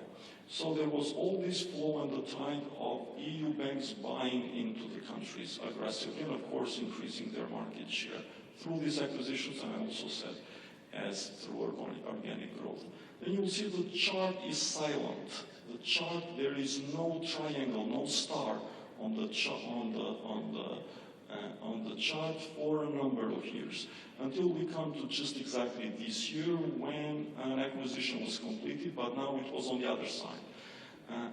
So there was all this flow and the tide of EU banks buying into the countries aggressively and of course increasing their market share through these acquisitions, and I also said as through organic growth. Then you'll see the chart is silent. The chart, there is no triangle, no star on the chart for a number of years, until we come to just exactly this year when an acquisition was completed, but now it was on the other side.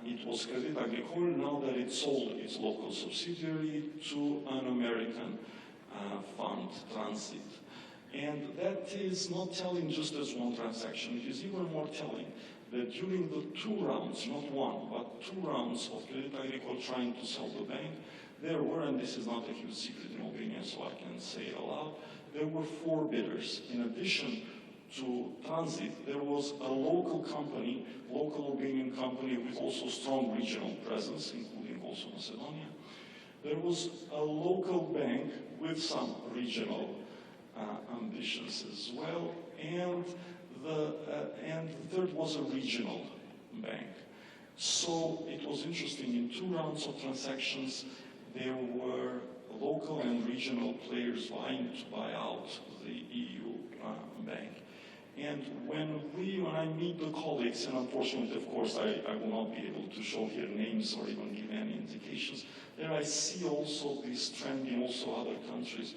It was Crédit Agricole, now that it sold its local subsidiary to an American fund, Transit. And that is not telling just as one transaction, it is even more telling that during the 2 rounds, not one, but 2 rounds of Crédit Agricole trying to sell the bank, there were, and this is not a huge secret in Albania, so I can say it aloud, there were 4 bidders. In addition to Transit, there was a local company, local Albanian company with also strong regional presence, including also Macedonia. There was a local bank with some regional ambitions as well, and the third was a regional bank. So it was interesting, in 2 rounds of transactions, there were local and regional players vying to buy out the EU bank. And when I meet the colleagues, and unfortunately, of course, I will not be able to show here names or even give any indications, there I see also this trend in also other countries,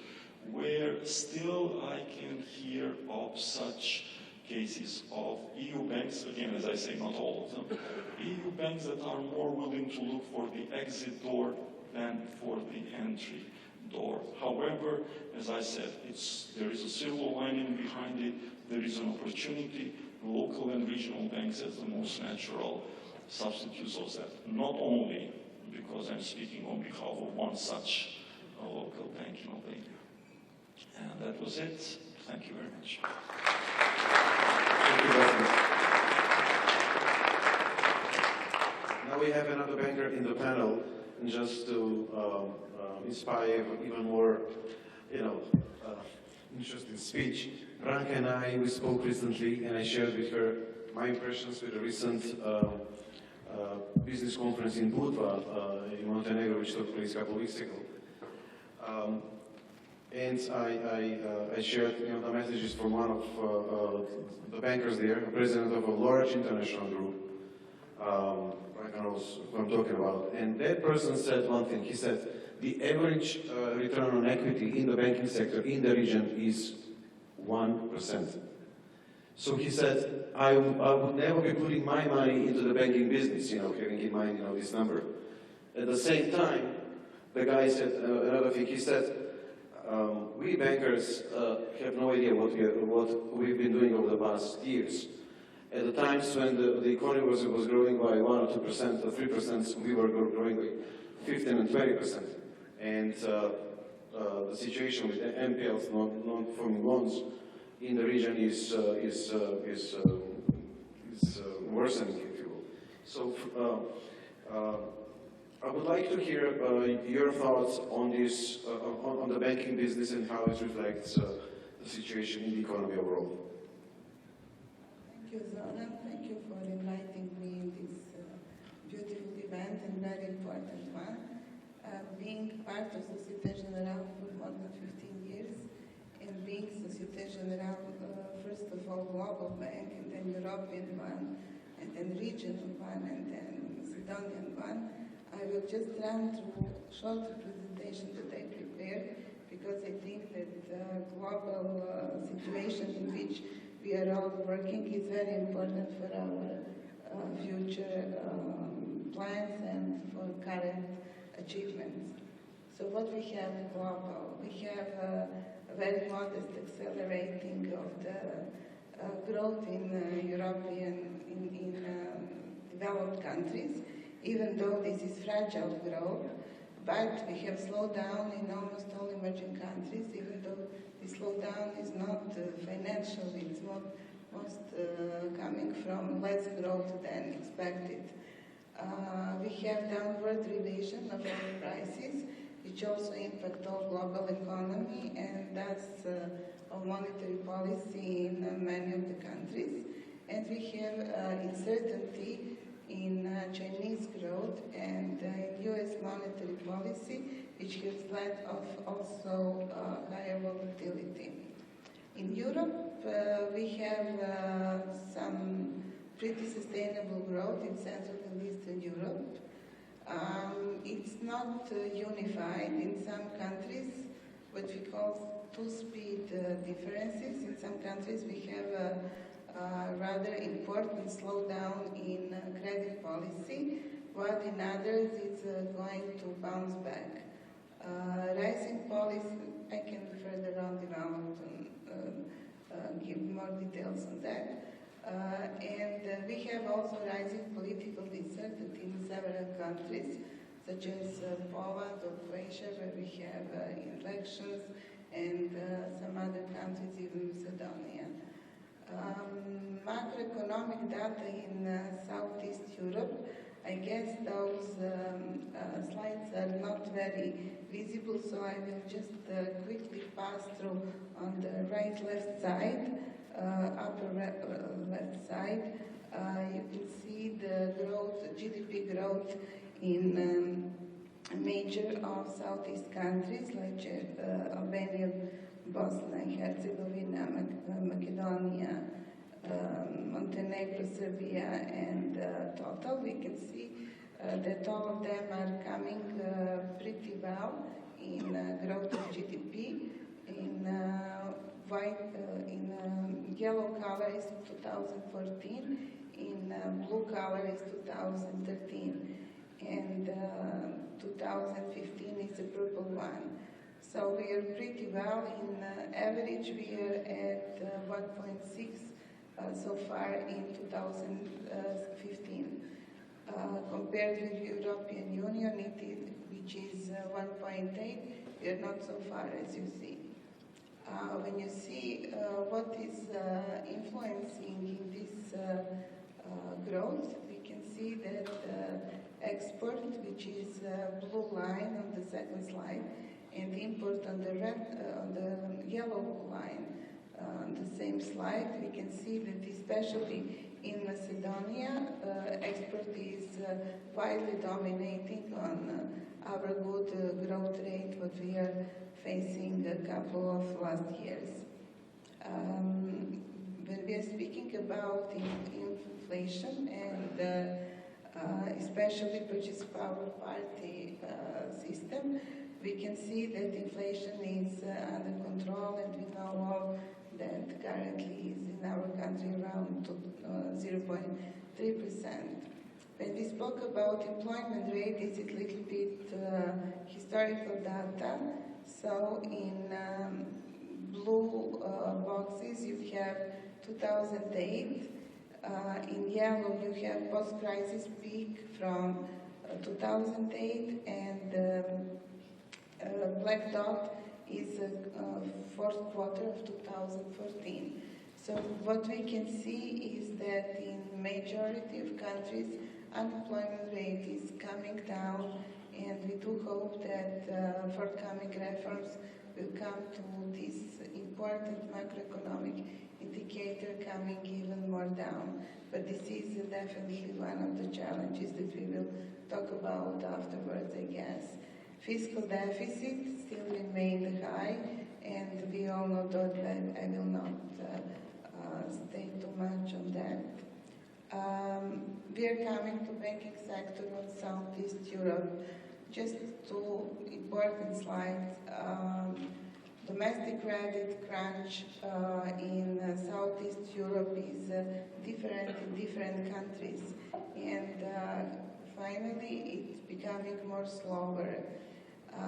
where still I can hear of such cases of EU banks, again, as I say, not all of them, EU banks that are more willing to look for the exit door than for the entry door. However, as I said, there is a silver lining behind it. There is an opportunity. Local and regional banks as the most natural substitutes of that. Not only because I'm speaking on behalf of one such local bank in Albania. And that was it. Thank you very much. Thank you very much. Now we have another banker in the panel, and just to inspire even more, interesting speech. Branka and I, we spoke recently, and I shared with her my impressions with a recent business conference in Budva, in Montenegro, which took place a couple of weeks ago. And I shared the messages from one of the bankers there, a president of a large international group. Branka knows what I'm talking about. And that person said one thing. He said, the average return on equity in the banking sector in the region is 1%. So he said, I would never be putting my money into the banking business, having in mind, this number. At the same time, the guy said another thing. He said, we bankers have no idea what we've been doing over the past years. At the times when the economy was growing by 1 or 2% or 3%, we were growing by 15 and 20%. And the situation with NPLs, non-performing loans, in the region is worsening, if you will. So I would like to hear your thoughts on this, on the banking business and how it reflects the situation in the economy overall. Thank you, Zoran. Thank you for inviting me in this beautiful event and very important one. Being part of Société Générale for more than 15 years, and being Société Générale, first of all, global bank, and then European one, and then regional one, and then Macedonian one, I will just run through a short presentation that I prepared, because I think that the global situation in which we are all working is very important for our future plans and for current achievements. So what we have global, we have a very modest accelerating of the growth in European, in developed countries, even though this is fragile growth, but we have slowed down in almost all emerging countries, even though the slowdown is not financial, it's most coming from less growth than expected. We have downward revision of oil prices, which also impact all global economy and thus of monetary policy in many of the countries. And we have uncertainty in Chinese growth and in U.S. monetary policy, which has led of also higher volatility. In Europe, we have some pretty sustainable growth in Central and Eastern Europe. It's not unified. In some countries, what we call two-speed differences. In some countries, we have a rather important slowdown in credit policy, while in others it's going to bounce back. Rising policy, I can further on develop and give more details on that. And we have also rising political uncertainty in several countries, such as Poland or Croatia, where we have elections, and some other countries, even Macedonia. Macroeconomic data in Southeast Europe, I guess those slides are not very visible, so I will just quickly pass through on the right-left side, upper left side. You can see the growth, GDP growth in major of Southeast countries like Albania, Bosnia and Herzegovina, Macedonia, Montenegro, Serbia, and total. We can see that all of them are coming pretty well in growth of GDP. In yellow color is 2014, in blue color is 2013, and 2015 is the purple one. So we are pretty well. In average, we are at 1.6 so far in 2015. Compared with European Union, which is 1.8, we are not so far, as you see. When you see what is influencing in this growth, we can see that export, which is blue line on the second slide, and import on the yellow line on the same slide, we can see that especially in Macedonia, export is widely dominating on our good growth rate, what we are facing a couple of last years. When we are speaking about inflation and especially purchase power party system, we can see that inflation is under control, and we know all that currently is in our country around 0.3%. When we spoke about employment rate, it's a little bit historical data. So in blue boxes you have 2008. In yellow you have post-crisis peak from 2008, and black dot is fourth quarter of 2014. So what we can see is that in majority of countries, unemployment rate is coming down, and we do hope that forthcoming reforms will come to this important macroeconomic indicator coming even more down. But this is definitely one of the challenges that we will talk about afterwards, I guess. Fiscal deficit still remained high, and we all know that I will not stay too much on that. We are coming to banking sector of Southeast Europe. Just two important slides. Domestic credit crunch in Southeast Europe is different in different countries, and finally it's becoming more slower.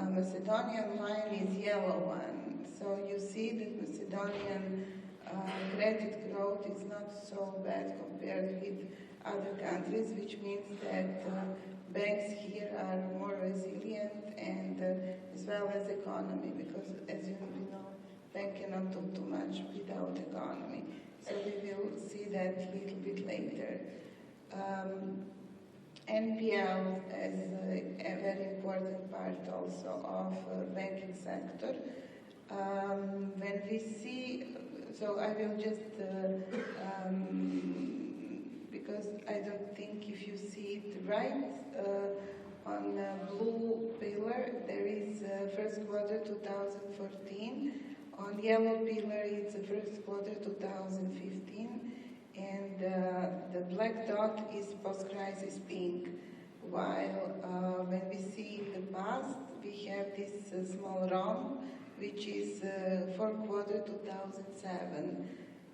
Macedonian line is yellow one, so you see that Macedonian credit growth is not so bad compared with other countries, which means that banks here are more resilient, and as well as economy, because as you know, bank cannot do too much without economy. So we will see that a little bit later. NPL as a very important part also of banking sector. When we see, so I will just, because I don't think if you see it right, on blue pillar there is first quarter 2014, on yellow pillar it's the first quarter 2015, and the black dot is post-crisis pink, while when we see in the past we have this small romb, which is fourth quarter 2007.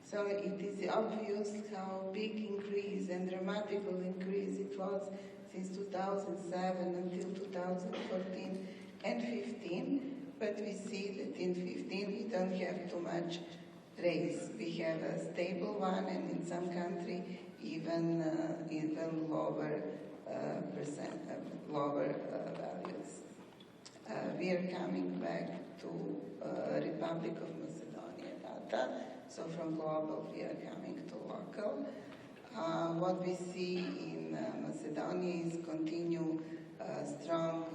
So it is obvious how big increase and dramatical increase it was since 2007 until 2014 and 15. But we see that in 15 we don't have too much raise. We have a stable one, and in some country even lower lower values. We are coming back to Republic of Macedonia data. So from global we are coming to local. What we see in Macedonia is continued strong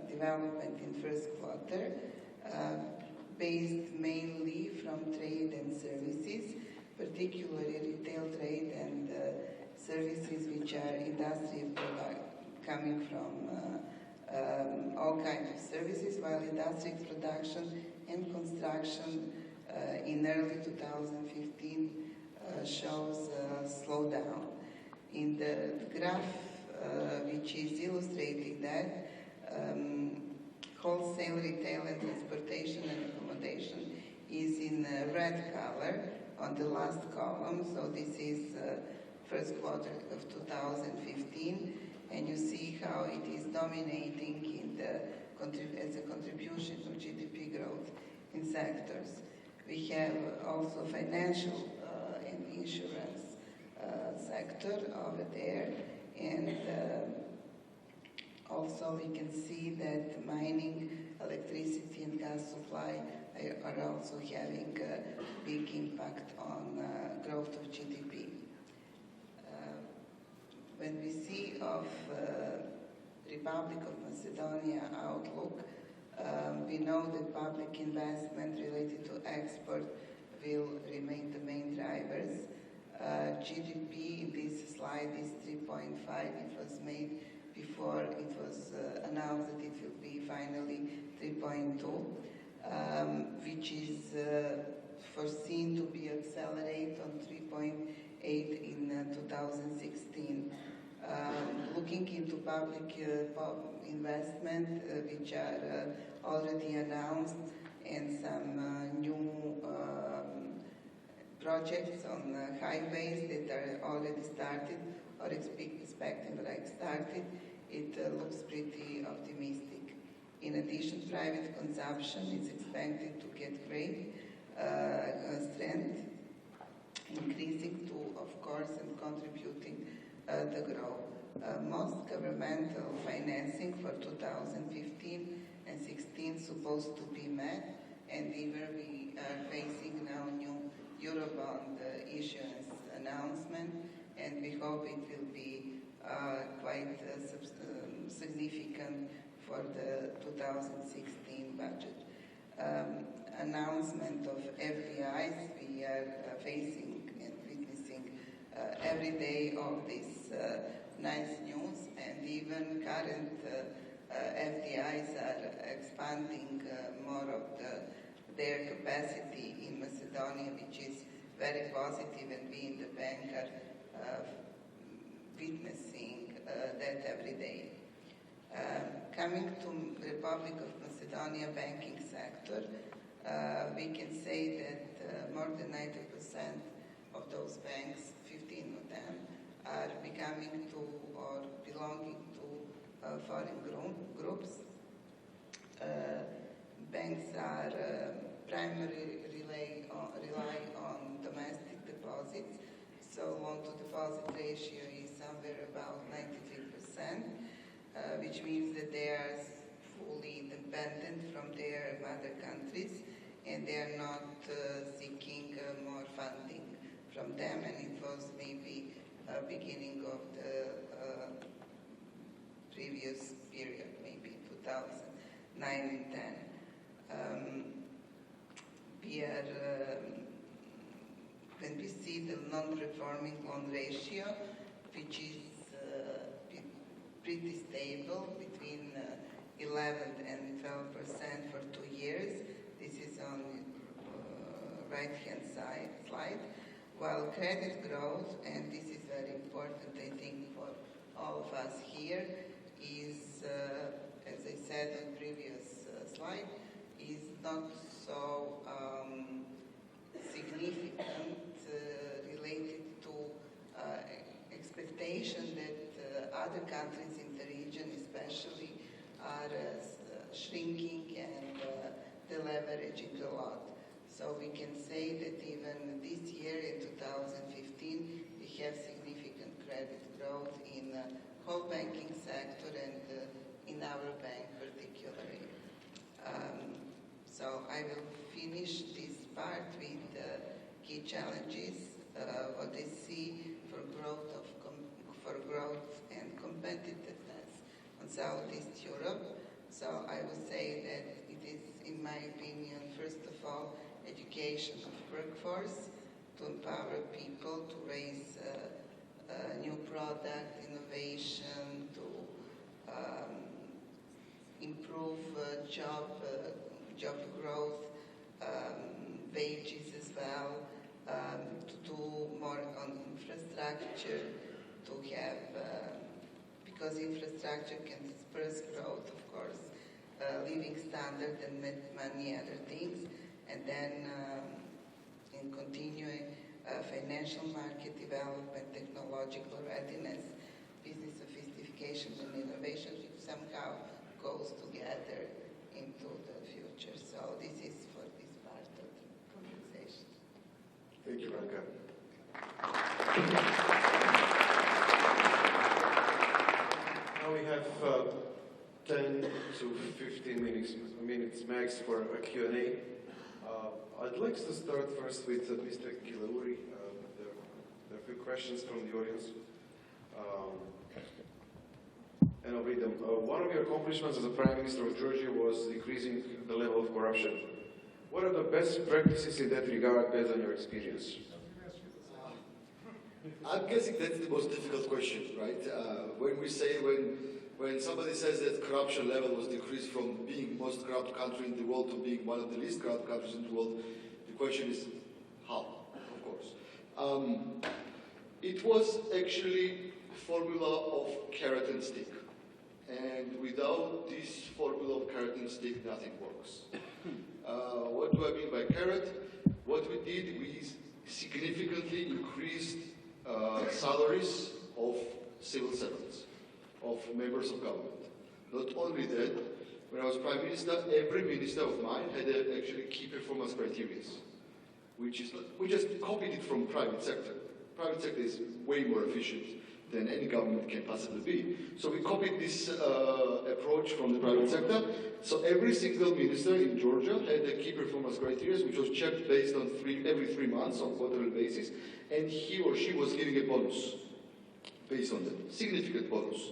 development in first quarter, based mainly from trade and services, particularly retail trade and services which are industrial product coming from all kinds of services, while industrial production and construction in early 2015 shows a slowdown. In the graph which is illustrating that, wholesale, retail and transportation and accommodation is in red color on the last column, so this is first quarter of 2015, and you see how it is dominating in as a contribution to GDP growth in sectors. We have also financial and insurance sector over there, and also we can see that mining, electricity and gas supply are also having a big impact on growth of GDP. When we see of Republic of Macedonia outlook, we know that public investment related to export will remain the main drivers. GDP in this slide is 3.5. It was made before it was announced that it will be finally 3.2, which is foreseen to be accelerate on 3.8 in 2016. Looking into public investment, which are already announced, and some new projects on highways that are already started or expecting like started, it looks pretty optimistic. In addition, private consumption is expected to get great strength, increasing to, of course, and contributing the growth. Most governmental financing for 2015 and 16 supposed to be met, and even we are facing now new Eurobond issuance announcement, and we hope it will be quite significant for the 2016 budget. Announcement of FDIs, we are facing and witnessing every day of this nice news, and even current FDIs are expanding more of their capacity in Macedonia, which is very positive, and we in the bank are witnessing that every day. Coming to Republic of Macedonia banking sector, we can say that more than 90% of those banks, 15 of them, are becoming to or belonging to foreign groups. Banks are primarily rely on domestic deposits, so loan-to-deposit ratio is somewhere about 93%, which means that they are fully independent from their mother countries, and they are not seeking more funding from them, and it was maybe beginning of the previous period, maybe 2009 and 10. We are, when we see the non-performing loan ratio, which is pretty stable between 11 and 12% for 2 years. This is on right-hand slide. While credit growth, and this is very important, I think, for all of us here, is, as I said on previous slide, is not so significant related to expectation that other countries in the region especially are shrinking and deleveraging a lot. So we can say that even this year in 2015 we have significant credit growth in the whole banking sector and in our bank particularly. So I will finish this part with key challenges, what I see for growth and competitiveness on Southeast Europe. So I would say that it is, in my opinion, first of all, education of workforce to empower people to raise new product, innovation, to improve job growth, wages as well, to do more on infrastructure, to have, because infrastructure can disperse growth, of course, living standard and many other things, and then in continuing financial market development, technological readiness, business sophistication and innovation, which somehow goes together into the future. So this is for this part of the conversation. Thank you, Branka. Now we have 10 to 15 minutes max for a Q&A. I'd like to start first with Mr. Gilauri. There are a few questions from the audience. And I'll read them. One of your accomplishments as a Prime Minister of Georgia was decreasing the level of corruption. What are the best practices in that regard based on your experience? I'm guessing that's the most difficult question, right? When somebody says that corruption level was decreased from being most corrupt country in the world to being one of the least corrupt countries in the world, the question is how, of course. It was actually a formula of carrot and stick. And without this formula of carrot and stick, nothing works. What do I mean by carrot? What we did, we significantly increased salaries of civil servants, of members of government. Not only that, when I was Prime Minister, every minister of mine had actually key performance criteria, we just copied it from private sector. Private sector is way more efficient than any government can possibly be. So we copied this approach from the private sector. So every single minister in Georgia had a key performance criteria, which was checked based on every 3 months on quarterly basis, and he or she was giving a bonus based on that, significant bonus.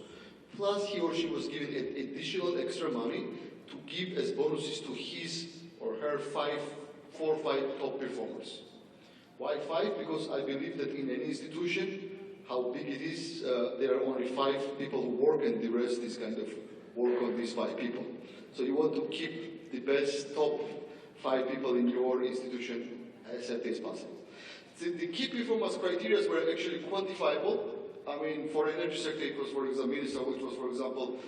Plus he or she was given additional extra money to give as bonuses to his or her 4 or 5 top performers. Why 5? Because I believe that in any institution, how big it is, there are only 5 people who work and the rest is kind of work on these 5 people. So you want to keep the best top 5 people in your institution as happy as possible. The key performance criteria were actually quantifiable. I mean, for energy sector, it was, for example, minister, which was, for example,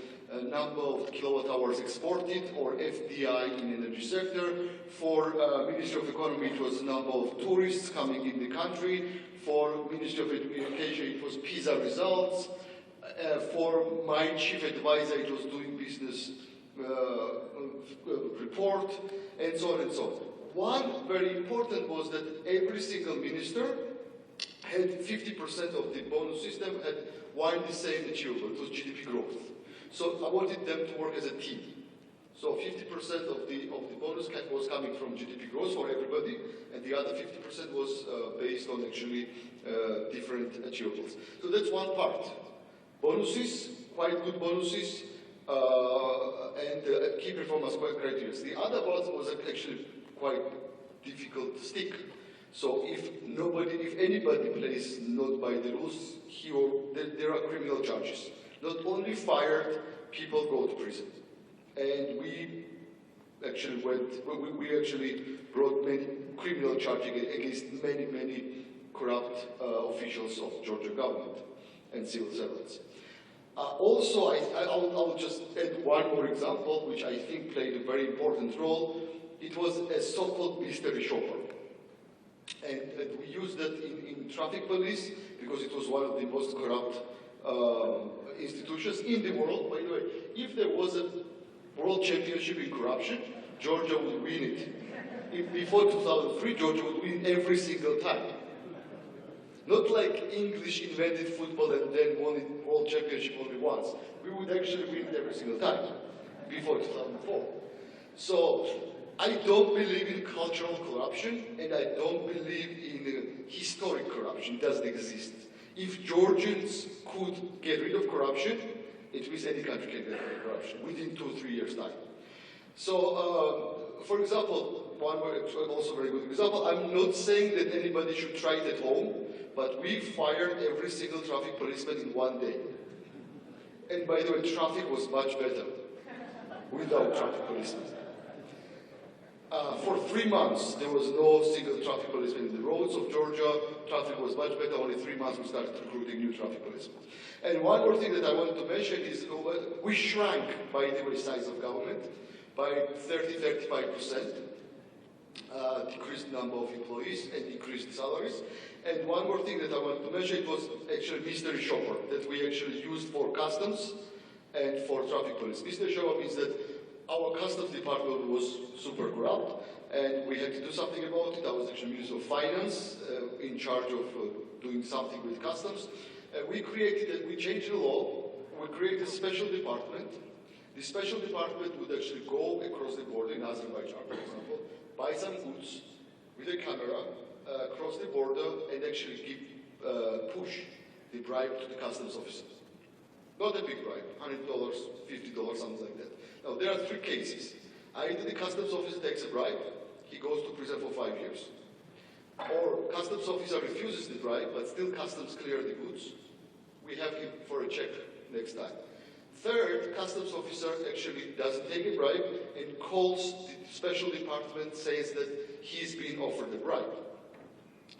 number of kilowatt hours exported or FDI in energy sector. For Ministry of Economy, it was number of tourists coming in the country. For Ministry of Education, it was PISA results. For my chief advisor, it was doing business report, and so on and so on. One very important was that every single minister had 50% of the bonus system had one the same achievable, it was GDP growth. So I wanted them to work as a team. So 50% of the bonus was coming from GDP growth for everybody, and the other 50% was based on actually different achievables. So that's one part. bonuses, quite good bonuses, and key performance criteria. The other part was actually quite difficult to stick. So if anybody plays not by the rules, there are criminal charges. Not only fired, people go to prison. And we actually brought many criminal charges against many corrupt officials of Georgia government and civil servants. Also, I'll just add one more example, which I think played a very important role. It was a so-called mystery shopper. And we used that in traffic police because it was one of the most corrupt institutions in the world. By the way, if there was a world championship in corruption, Georgia would win it. Before 2003, Georgia would win every single time. Not like English invented football and then won the world championship only once. We would actually win it every single time before 2004. So I don't believe in cultural corruption, and I don't believe in historic corruption. It doesn't exist. If Georgians could get rid of corruption, it means any country can get rid of corruption within 2-3 years' time. So, for example, one also very good example, I'm not saying that anybody should try it at home, but we fired every single traffic policeman in one day. And by the way, traffic was much better without traffic policemen. For 3 months, there was no single traffic policeman in the roads of Georgia. Traffic was much better. Only 3 months we started recruiting new traffic policemen. And one more thing that I wanted to mention is we shrank, by the way, size of government by 30-35%, decreased number of employees and increased salaries. And one more thing that I wanted to mention, it was actually mystery shopper that we actually used for customs and for traffic police. Mystery shopper means that our customs department was super corrupt, and we had to do something about it. I was actually Minister of Finance in charge of doing something with customs. We changed the law. We created a special department. The special department would actually go across the border in Azerbaijan, for example, buy some goods with a camera, cross the border, and actually push the bribe to the customs officer. Not a big bribe, $100, $50, something like that. Now, there are 3 cases. Either the customs officer takes a bribe, he goes to prison for 5 years. Or customs officer refuses the bribe, but still customs clear the goods. We have him for a check next time. Third, customs officer actually doesn't take a bribe and calls the special department, says that he's been offered a bribe.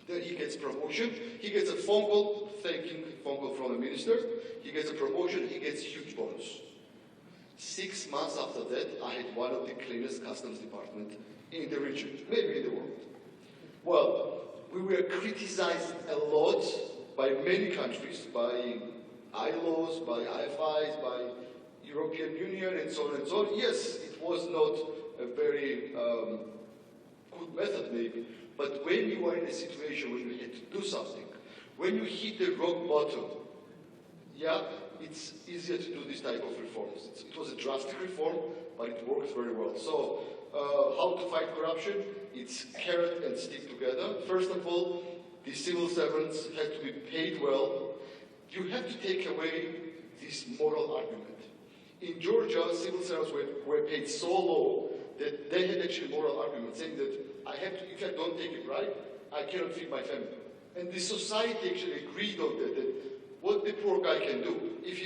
Then he gets promotion. He gets a phone call from a minister. He gets a promotion. He gets huge bonus. 6 months after that, I had one of the cleanest customs departments in the region, maybe in the world. Well, we were criticized a lot by many countries, by ILOs, by IFIs, by European Union, and so on and so on. Yes, it was not a very good method, maybe, but when you are in a situation when you had to do something, when you hit the rock bottom, yeah, it's easier to do this type of reforms. It was a drastic reform, but it works very well. So, how to fight corruption? It's carrot and stick together. First of all, the civil servants have to be paid well. You have to take away this moral argument. In Georgia, civil servants were paid so low that they had actually moral argument saying that if I don't take a bribe, I cannot feed my family. And the society actually agreed on that what the poor guy can do. If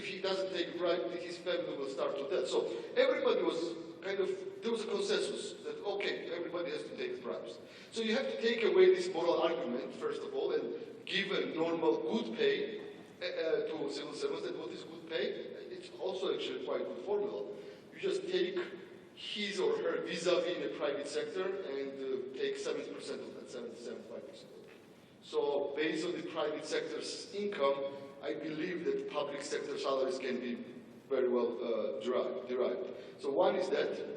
he doesn't take a bribe, his family will starve to death. So everybody was there was a consensus that, okay, everybody has to take bribes. So you have to take away this moral argument, first of all, and give a normal good pay to civil servants. And what is good pay? It's also actually quite a good formula. You just take his or her vis-a-vis in the private sector and take 70% of that, 75%. So based on the private sector's income, I believe that public sector salaries can be very well derived. So one is that,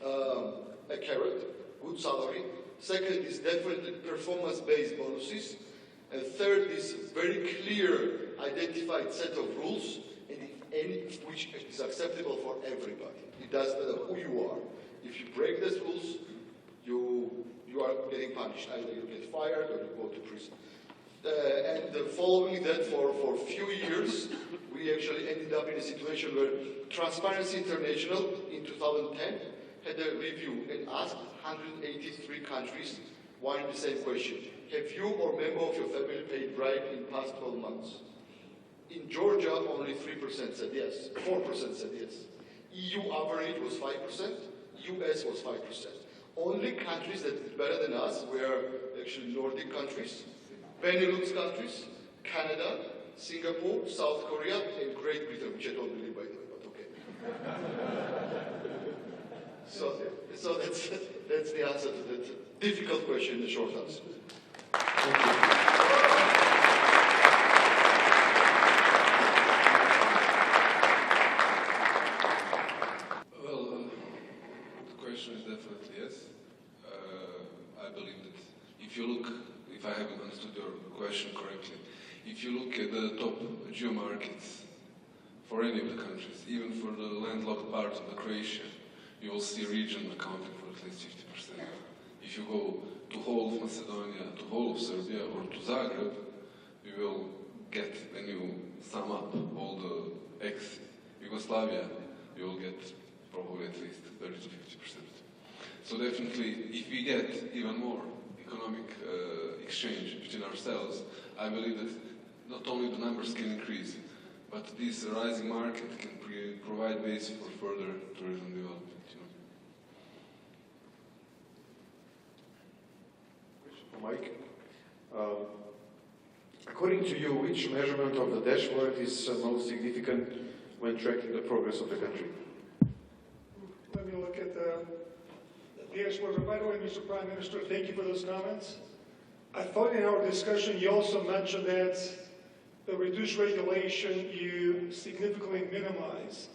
a carrot, good salary. Second is definitely performance-based bonuses. And third is very clear identified set of rules, which is acceptable for everybody. It doesn't matter who you are. If you break these rules, you are getting punished. Either you get fired or you go to prison. And following that for a few years, we actually ended up in a situation where Transparency International in 2010 had a review and asked 183 countries one and the same question. Have you or member of your family paid bribe in past 12 months? In Georgia, only 3% said yes, 4% said yes. EU average was 5%, US was 5%. Only countries that did better than us were actually Nordic countries, Benelux countries, Canada, Singapore, South Korea, and Great Britain, which I don't believe, by the way, but okay. So that's the answer to that difficult question, the short answer. Thank you. If I haven't understood your question correctly, if you look at the top geo markets for any of the countries, even for the landlocked part of the Croatia, you will see a region accounting for at least 50%. If you go to whole of Macedonia, to whole of Serbia, or to Zagreb, you will get, when you sum up all the ex-Yugoslavia, you will get probably at least 30 to 50%. So definitely, if we get even more economic exchange between ourselves, I believe that not only the numbers can increase, but this rising market can provide basis for further tourism development. Question for Mike. According to you, which measurement of the dashboard is most significant when tracking the progress of the country? Let me look at the dashboard. By the way, Mr. Prime Minister, thank you for those comments. I thought in our discussion you also mentioned that the reduced regulation, you significantly minimize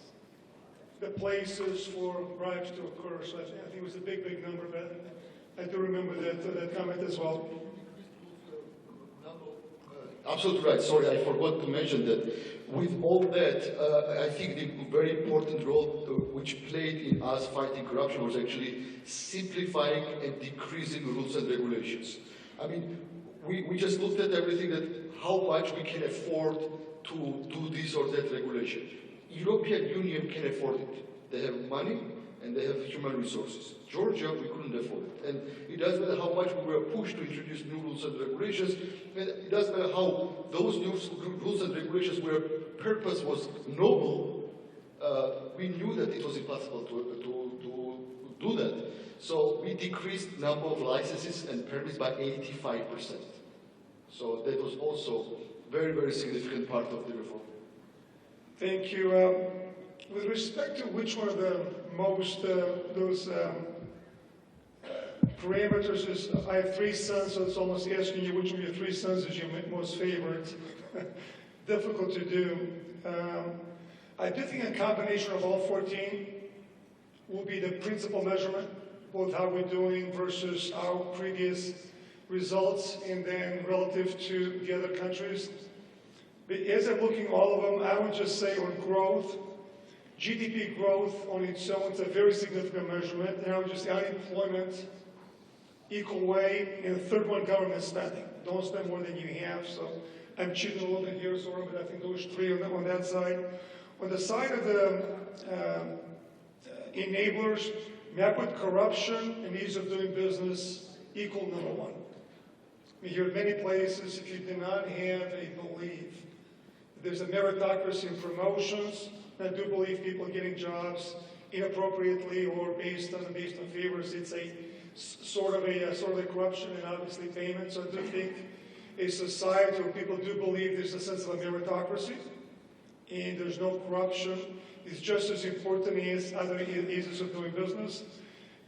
the places for bribes to occur. So I think it was a big, big number, but I do remember that comment as well. Absolutely right. Sorry, I forgot to mention that. With all that, I think the very important role which played in us fighting corruption was actually simplifying and decreasing rules and regulations. I mean, we just looked at everything that how much we can afford to do this or that regulation. European Union can afford it. They have money and they have human resources. Georgia, we couldn't afford it. And it doesn't matter how much we were pushed to introduce new rules and regulations, and it doesn't matter how those new rules and regulations where purpose was noble, we knew that it was impossible to do that. So we decreased number of licenses and permits by 85%. So that was also very, very significant part of the reform. Thank you. With respect to which one of the most, those parameters is, I have 3 sons, so it's almost asking you which of your 3 sons is your most favorite. Difficult to do. I do think a combination of all 14 will be the principal measurement, both how we're doing versus our previous results and then relative to the other countries. But as I'm looking at all of them, I would just say on growth, GDP growth on its own is a very significant measurement, and I would just say unemployment, equal way, and the third one, government spending. Don't spend more than you have, so I'm cheating a little bit here, Zoran, but I think those 3 on that side. On the side of the enablers, map with corruption and ease of doing business, equal number 1. We hear in many places, if you do not have a belief, there's a meritocracy in promotions. I do believe people getting jobs inappropriately or based on favors. It's a sort of a corruption and obviously payment. So I do think a society where people do believe there's a sense of a meritocracy and there's no corruption is just as important as other eases of doing business.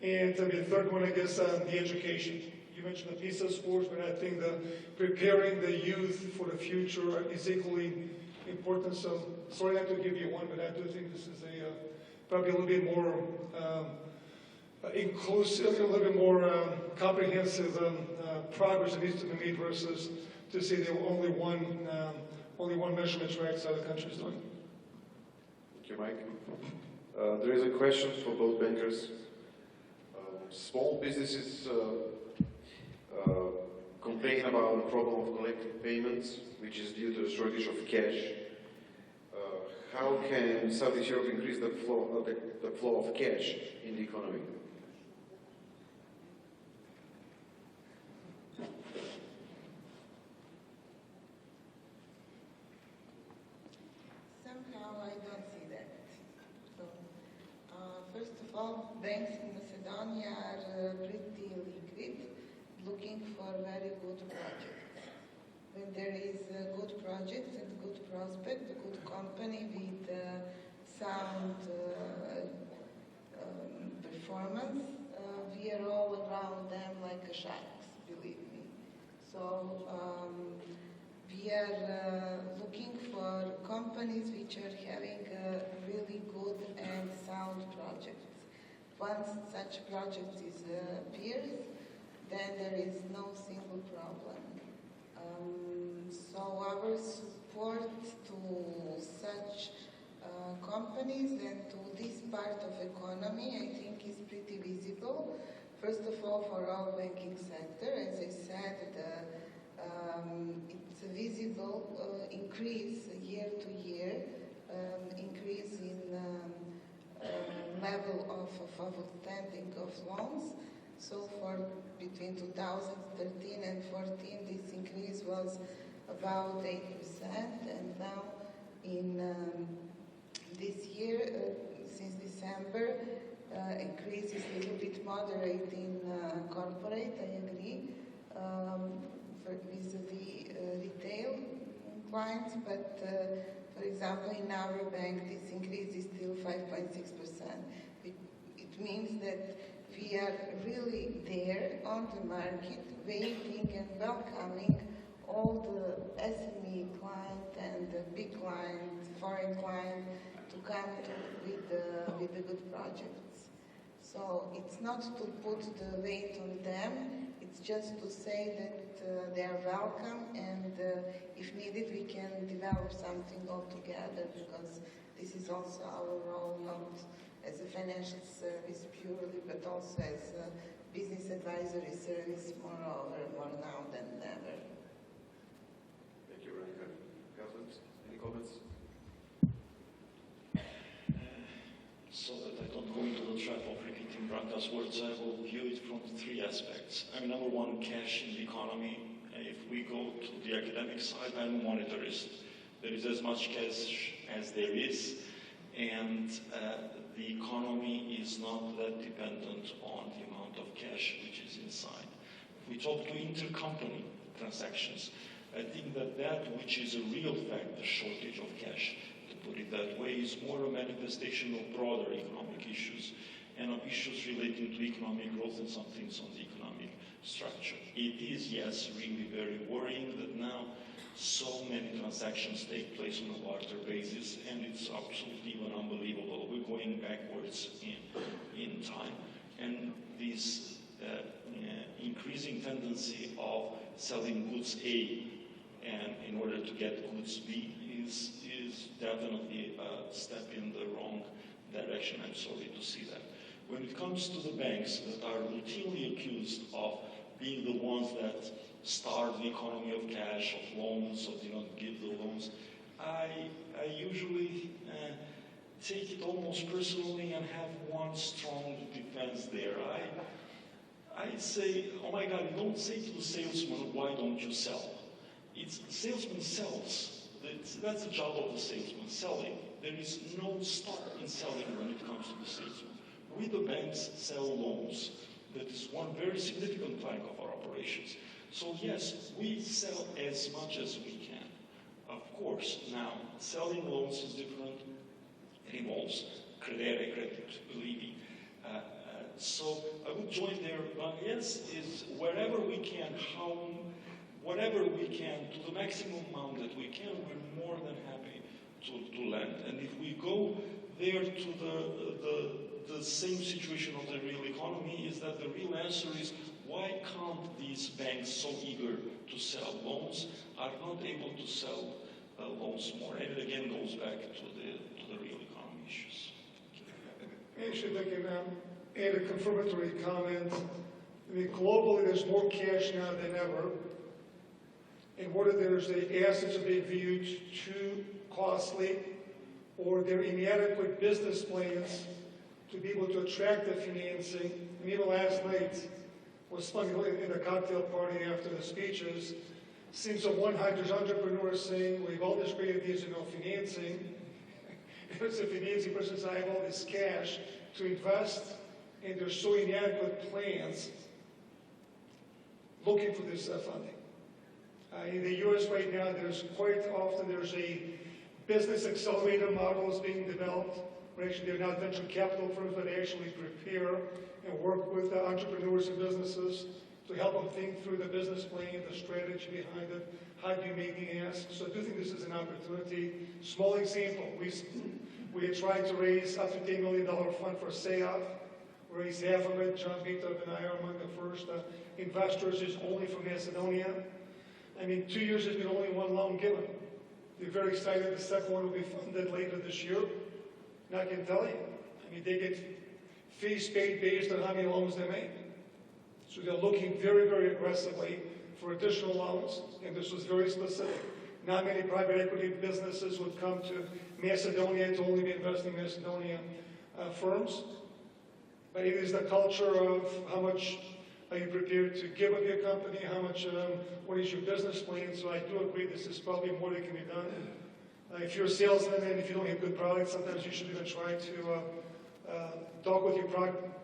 And the third one, I guess, the education. You mentioned the PISA scores, but I think preparing the youth for the future is equally important. So sorry not to give you one, but I do think this is probably a little bit more inclusive, a little bit more comprehensive progress that needs to be made versus to say there were only one measurement tracks other countries doing. Thank you, Mike. There is a question for both bankers. Small businesses complain about the problem of collective payments, which is due to a shortage of cash. How can Southeast Europe increase the flow of cash in the economy? Somehow I don't see that. So, first of all, banks in Macedonia are pretty liquid, looking for very good projects. When there is a good project and good prospect, a good company with sound performance, we are all around them like sharks, believe me. So we are looking for companies which are having really good and sound projects. Once such project appears, then there is no single problem. So our support to such companies and to this part of economy, I think, is pretty visible. First of all, for our banking sector, as I said, it's a visible increase year to year, increase in level of outstanding of loans. So for between 2013 and 14, this increase was about 8%, and now in this year, since December, increase is a little bit moderate in corporate, I agree, vis-a-vis retail clients, but for example, in our bank, this increase is still 5.6%. It means that we are really there on the market, waiting and welcoming all the SME client and the big client, foreign client, to come with the good projects. So it's not to put the weight on them, it's just to say that they are welcome, and if needed we can develop something all together, because this is also our role, not as a financial service purely, but also as a business advisory service, moreover, more now than ever. Thank you, Branka. Gazmend, any comments? So that I don't go into the trap of repeating Branka's words, I will view it from three aspects. I mean, number one, cash in the economy. If we go to the academic side, I'm a monetarist. There is as much cash as there is, and the economy is not that dependent on the amount of cash which is inside. If we talk to intercompany transactions, I think that which is a real fact, the shortage of cash, to put it that way, is more a manifestation of broader economic issues and of issues relating to economic growth and some things on the economic structure. It is, yes, really very worrying that now so many transactions take place on a barter basis, and it's absolutely even unbelievable. We're going backwards in time. And this increasing tendency of selling goods A and in order to get goods B is definitely a step in the wrong direction. I'm sorry to see that. When it comes to the banks that are routinely accused of being the ones that starve the economy of cash, of loans, or do not give the loans, I usually take it almost personally and have one strong defense there. I say, oh my God, don't say to the salesman, why don't you sell? It's the salesman sells. That's the job of the salesman, selling. There is no stop in selling when it comes to the salesman. We, the banks, sell loans. That is one very significant plank of our operations. So yes, we sell as much as we can. Of course, now, selling loans is different. It involves credit, believe me. So I would join there, but yes, is wherever we can, whatever we can, to the maximum amount that we can, we're more than happy to lend. And if we go there to the same situation of the real economy, is that the real answer is, why can't these banks so eager to sell loans are not able to sell loans more? And it again goes back to the real economy issues. Actually, if I can add a confirmatory comment. I mean, globally, there's more cash now than ever. and whether there's the assets are being viewed too costly or they're inadequate business plans to be able to attract the financing. And even last night was funny in a cocktail party after the speeches, seeing some 100 entrepreneurs saying, we have all this great ideas and no financing. There's a financing person saying, I have all this cash to invest, and there's so inadequate plans looking for this funding. In the U.S. right now, there's a business accelerator model is being developed, where actually they're not venture capital firms, but they actually prepare and work with entrepreneurs and businesses to help them think through the business plan, the strategy behind it, how do you make the ask. So I do think this is an opportunity. Small example, we had tried to raise up to $10 million fund for SEAF. We raised half of it. John Bitov and I are among the first investors. Is only from Macedonia. I mean, 2 years has been only one loan given. They're very excited. The second one will be funded later this year. And I can tell you, I mean, they get fees paid based on how many loans they make. So they're looking very, very aggressively for additional loans, and this was very specific. Not many private equity businesses would come to Macedonia to only be investing in Macedonian firms. But it is the culture of how much are you prepared to give of your company, how much, what is your business plan. So I do agree this is probably more that can be done. If you're a salesman and if you don't have good products, sometimes you should even try to talk with your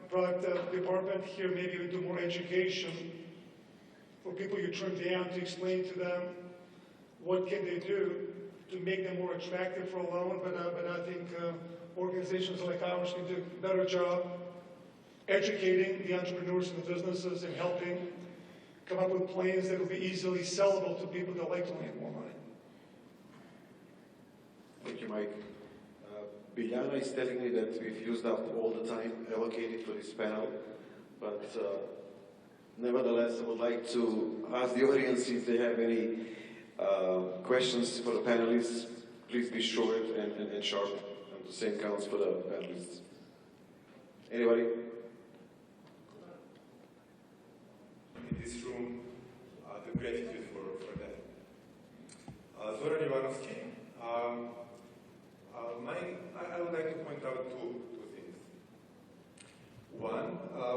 product department. Here maybe we do more education for people you turn down to explain to them what can they do to make them more attractive for a loan. But I think organizations like ours can do a better job educating the entrepreneurs and the businesses and helping come up with plans that will be easily sellable to people that like to lend more money. Thank you, Mike. Biljana is telling me that we've used up all the time allocated for this panel, but nevertheless, I would like to ask the audience if they have any questions for the panelists. Please be short and sharp, and the same counts for the panelists. Anybody? In this room, the gratitude for that. Zoran Ivanovski. I would like to point out two things. One,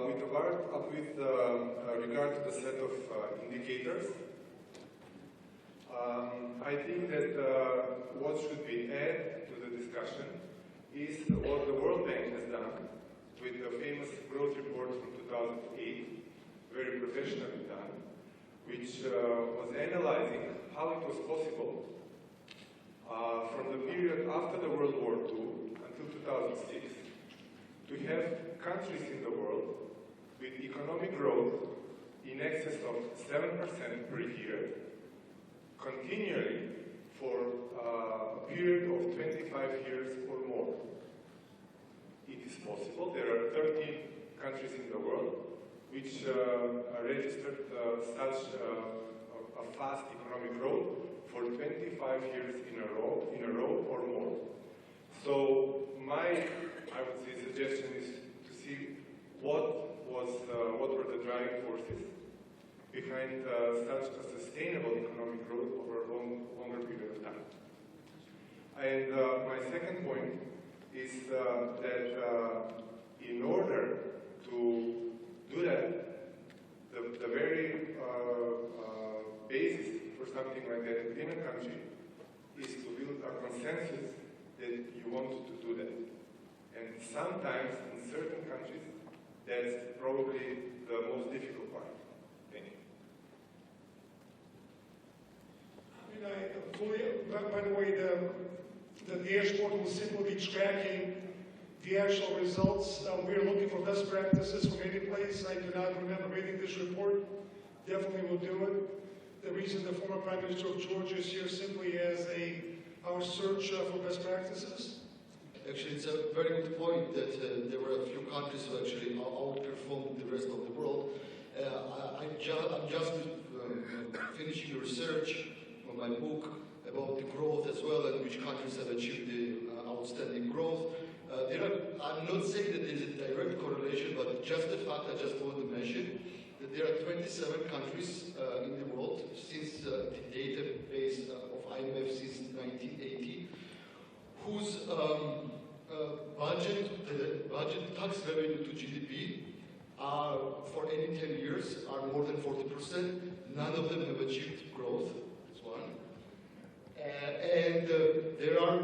with regard to the set of indicators, I think that what should be added to the discussion is what the World Bank has done with the famous growth report from 2008, very professionally done, which was analyzing how it was possible from the period after the World War II until 2006 to have countries in the world with economic growth in excess of 7% per year, continually for a period of 25 years or more. It is possible. There are 13 countries in the world which registered such a fast economic growth for 25 years in a row or more. So my, I would say, suggestion is to see what were the driving forces behind such a sustainable economic growth over a longer period of time. And my second point is that in order to do that, the very basis for something like that within a country is to build a consensus that you want to do that. And sometimes in certain countries, that's probably the most difficult part. Thank you. By the way, the dashboard will simply be tracking the actual results. We're looking for best practices from any place. I do not remember reading this report. Definitely will do it. The reason the former Prime Minister of Georgia is here simply as our search for best practices. Actually, it's a very good point that there were a few countries who actually outperformed the rest of the world. I'm just finishing research on my book about the growth as well and which countries have achieved the outstanding growth. I'm not saying that there's a direct correlation, but just the fact I just wanted to mention that there are 27 countries in the world growth since the database of IMF since 1980, whose budget tax revenue to GDP for any 10 years are more than 40%. None of them have achieved growth. That's one. And there are,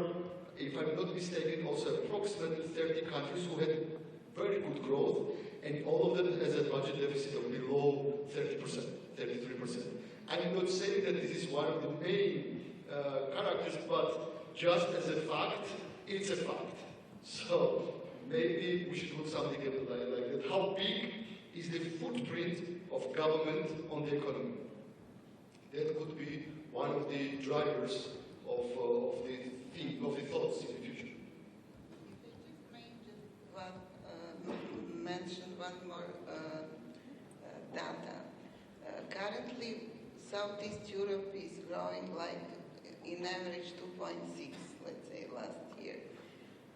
if I'm not mistaken, also approximately 30 countries who had very good growth, and all of them has a budget deficit of below 30%, 33%. I'm not saying that this is one of the main characters, but just as a fact, it's a fact. So maybe we should look something like that. How big is the footprint of government on the economy? That could be one of the drivers of the thoughts in the future. Mention one more data. Currently, Southeast Europe is growing like in average 2.6, let's say, last year.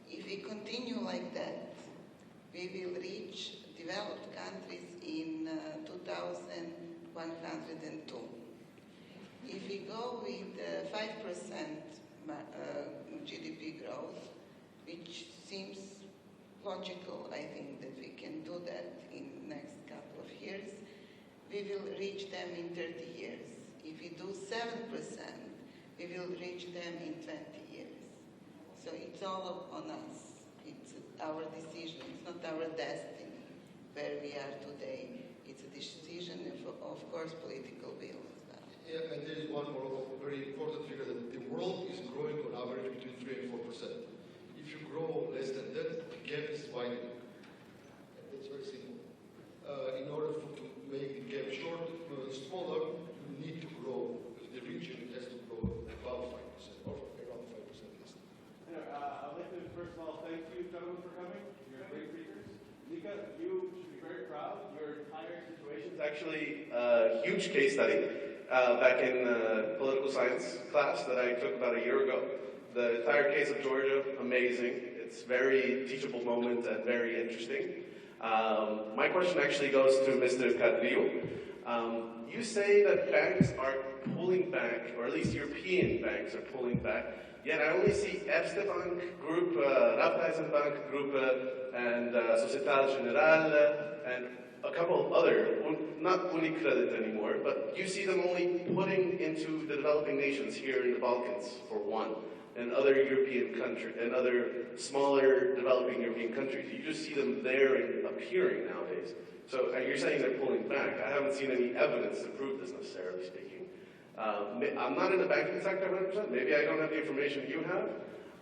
If we continue like that, we will reach developed countries in 2102. If we go with 5% GDP growth, which seems logical, I think that we can do that in the next couple of years, we will reach them in 30 years. If we do 7%, we will reach them in 20 years. So it's all on us. It's our decision. It's not our destiny where we are today. It's a decision of course, political will as well. Yeah, and there is one more very important figure that the world is growing on average between 3 and 4%. If you grow less than that, the gap is widening. And that's very simple. In order to make the gap smaller, you need to grow. The region has to grow above 5%, or around 5% at least. I'd like to first of all thank you, gentlemen, for coming. You're great speakers. Nika, you should be very proud. Your entire situation is actually a huge case study. Back in political science class that I took about a year ago. The entire case of Georgia, amazing. It's very teachable moment and very interesting. My question actually goes to Mr. Kadriu. You say that banks are pulling back, or at least European banks are pulling back, yet I only see Erste Bank Group, Raiffeisenbank Group, and Société Générale, and a couple of other, not Unicredit anymore, but you see them only putting into the developing nations here in the Balkans, for one, and other European countries, and other smaller developing European countries. You just see them there and appearing nowadays. So you're saying they're pulling back. I haven't seen any evidence to prove this, necessarily speaking. I'm not in the banking sector 100%. Maybe I don't have the information you have.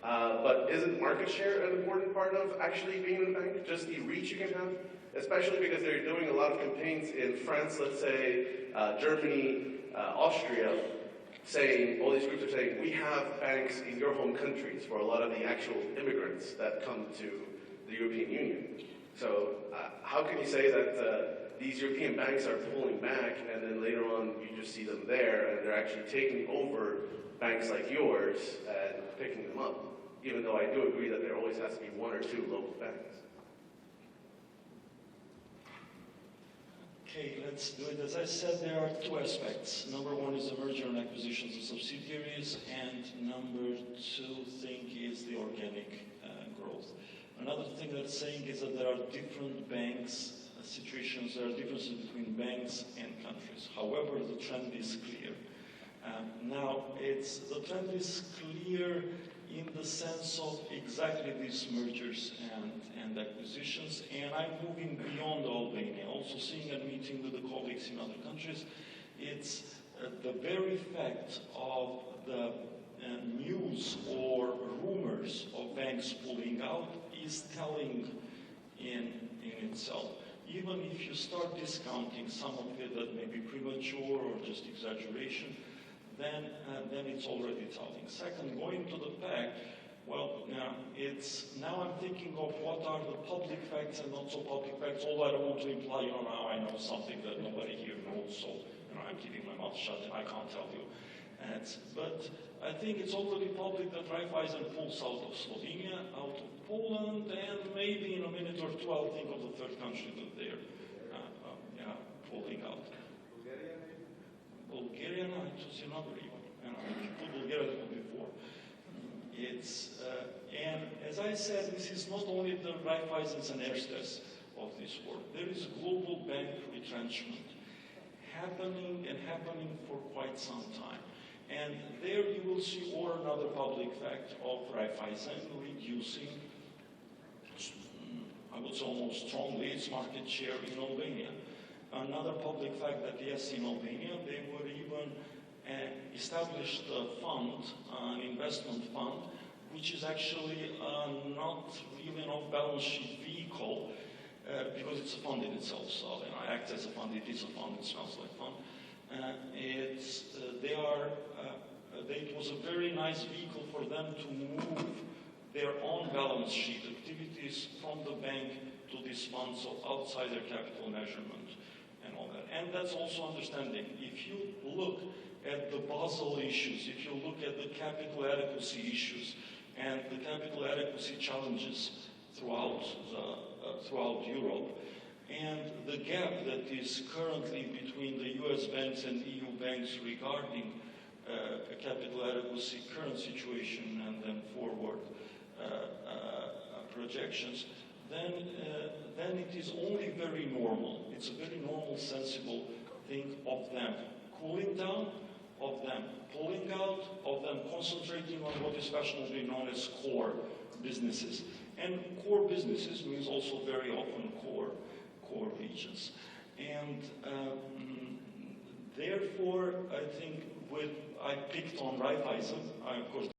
But isn't market share an important part of actually being in the bank? Just the reach you can have? Especially because they're doing a lot of campaigns in France, let's say, Germany, Austria, saying, all these groups are saying, we have banks in your home countries for a lot of the actual immigrants that come to the European Union. So how can you say that these European banks are pulling back and then later on you just see them there and they're actually taking over banks like yours and picking them up, even though I do agree that there always has to be one or two local banks? Okay, let's do it. As I said, there are two aspects. Number one is the merger and acquisitions of subsidiaries, and number two thing is the organic growth. Another thing that's saying is that there are different banks, situations, there are differences between banks and countries. However, the trend is clear. Now, the trend is clear in the sense of exactly these mergers and acquisitions, and I'm moving beyond Albania, also seeing and meeting with the colleagues in other countries. It's the very fact of the news or rumors of banks pulling out is telling in itself. Even if you start discounting some of it that may be premature or just exaggeration, then it's already telling. Second, going to the fact, well, now I'm thinking of what are the public facts and not so public facts, although I don't want to imply, now I know something that nobody here knows, so, I'm keeping my mouth shut and I can't tell you. But I think it's already public that Raiffeisen pulls out of Slovenia, out of Poland, and maybe in a minute or two I'll think of the third country that they're pulling out. Bulgaria another even. People will get it before. And as I said, this is not only the Raiffeisens and Erstes of this world. There is global bank retrenchment happening for quite some time. And there you will see another public fact of Raiffeisen reducing, I would say almost strongly, its market share in Albania. Another public fact that yes, in Albania, they were even established a fund, an investment fund, which is actually not really an off-balance sheet vehicle, because it's a fund in itself. So it acts as a fund, it is a fund, it smells like fund. It was a very nice vehicle for them to move their own balance sheet activities from the bank to this fund, so outside their capital measurement and all that. And that's also understanding. If you look at the Basel issues, if you look at the capital adequacy issues and the capital adequacy challenges throughout Europe, and the gap that is currently between the US banks and EU banks regarding capital adequacy, current situation, and then forward projections, then it is only very normal. It's a very normal, sensible thing of them cooling down, of them pulling out, of them concentrating on what is fashionably known as core businesses. And core businesses means also very often core regions. And therefore, I think I picked on Raiffeisen. Of course,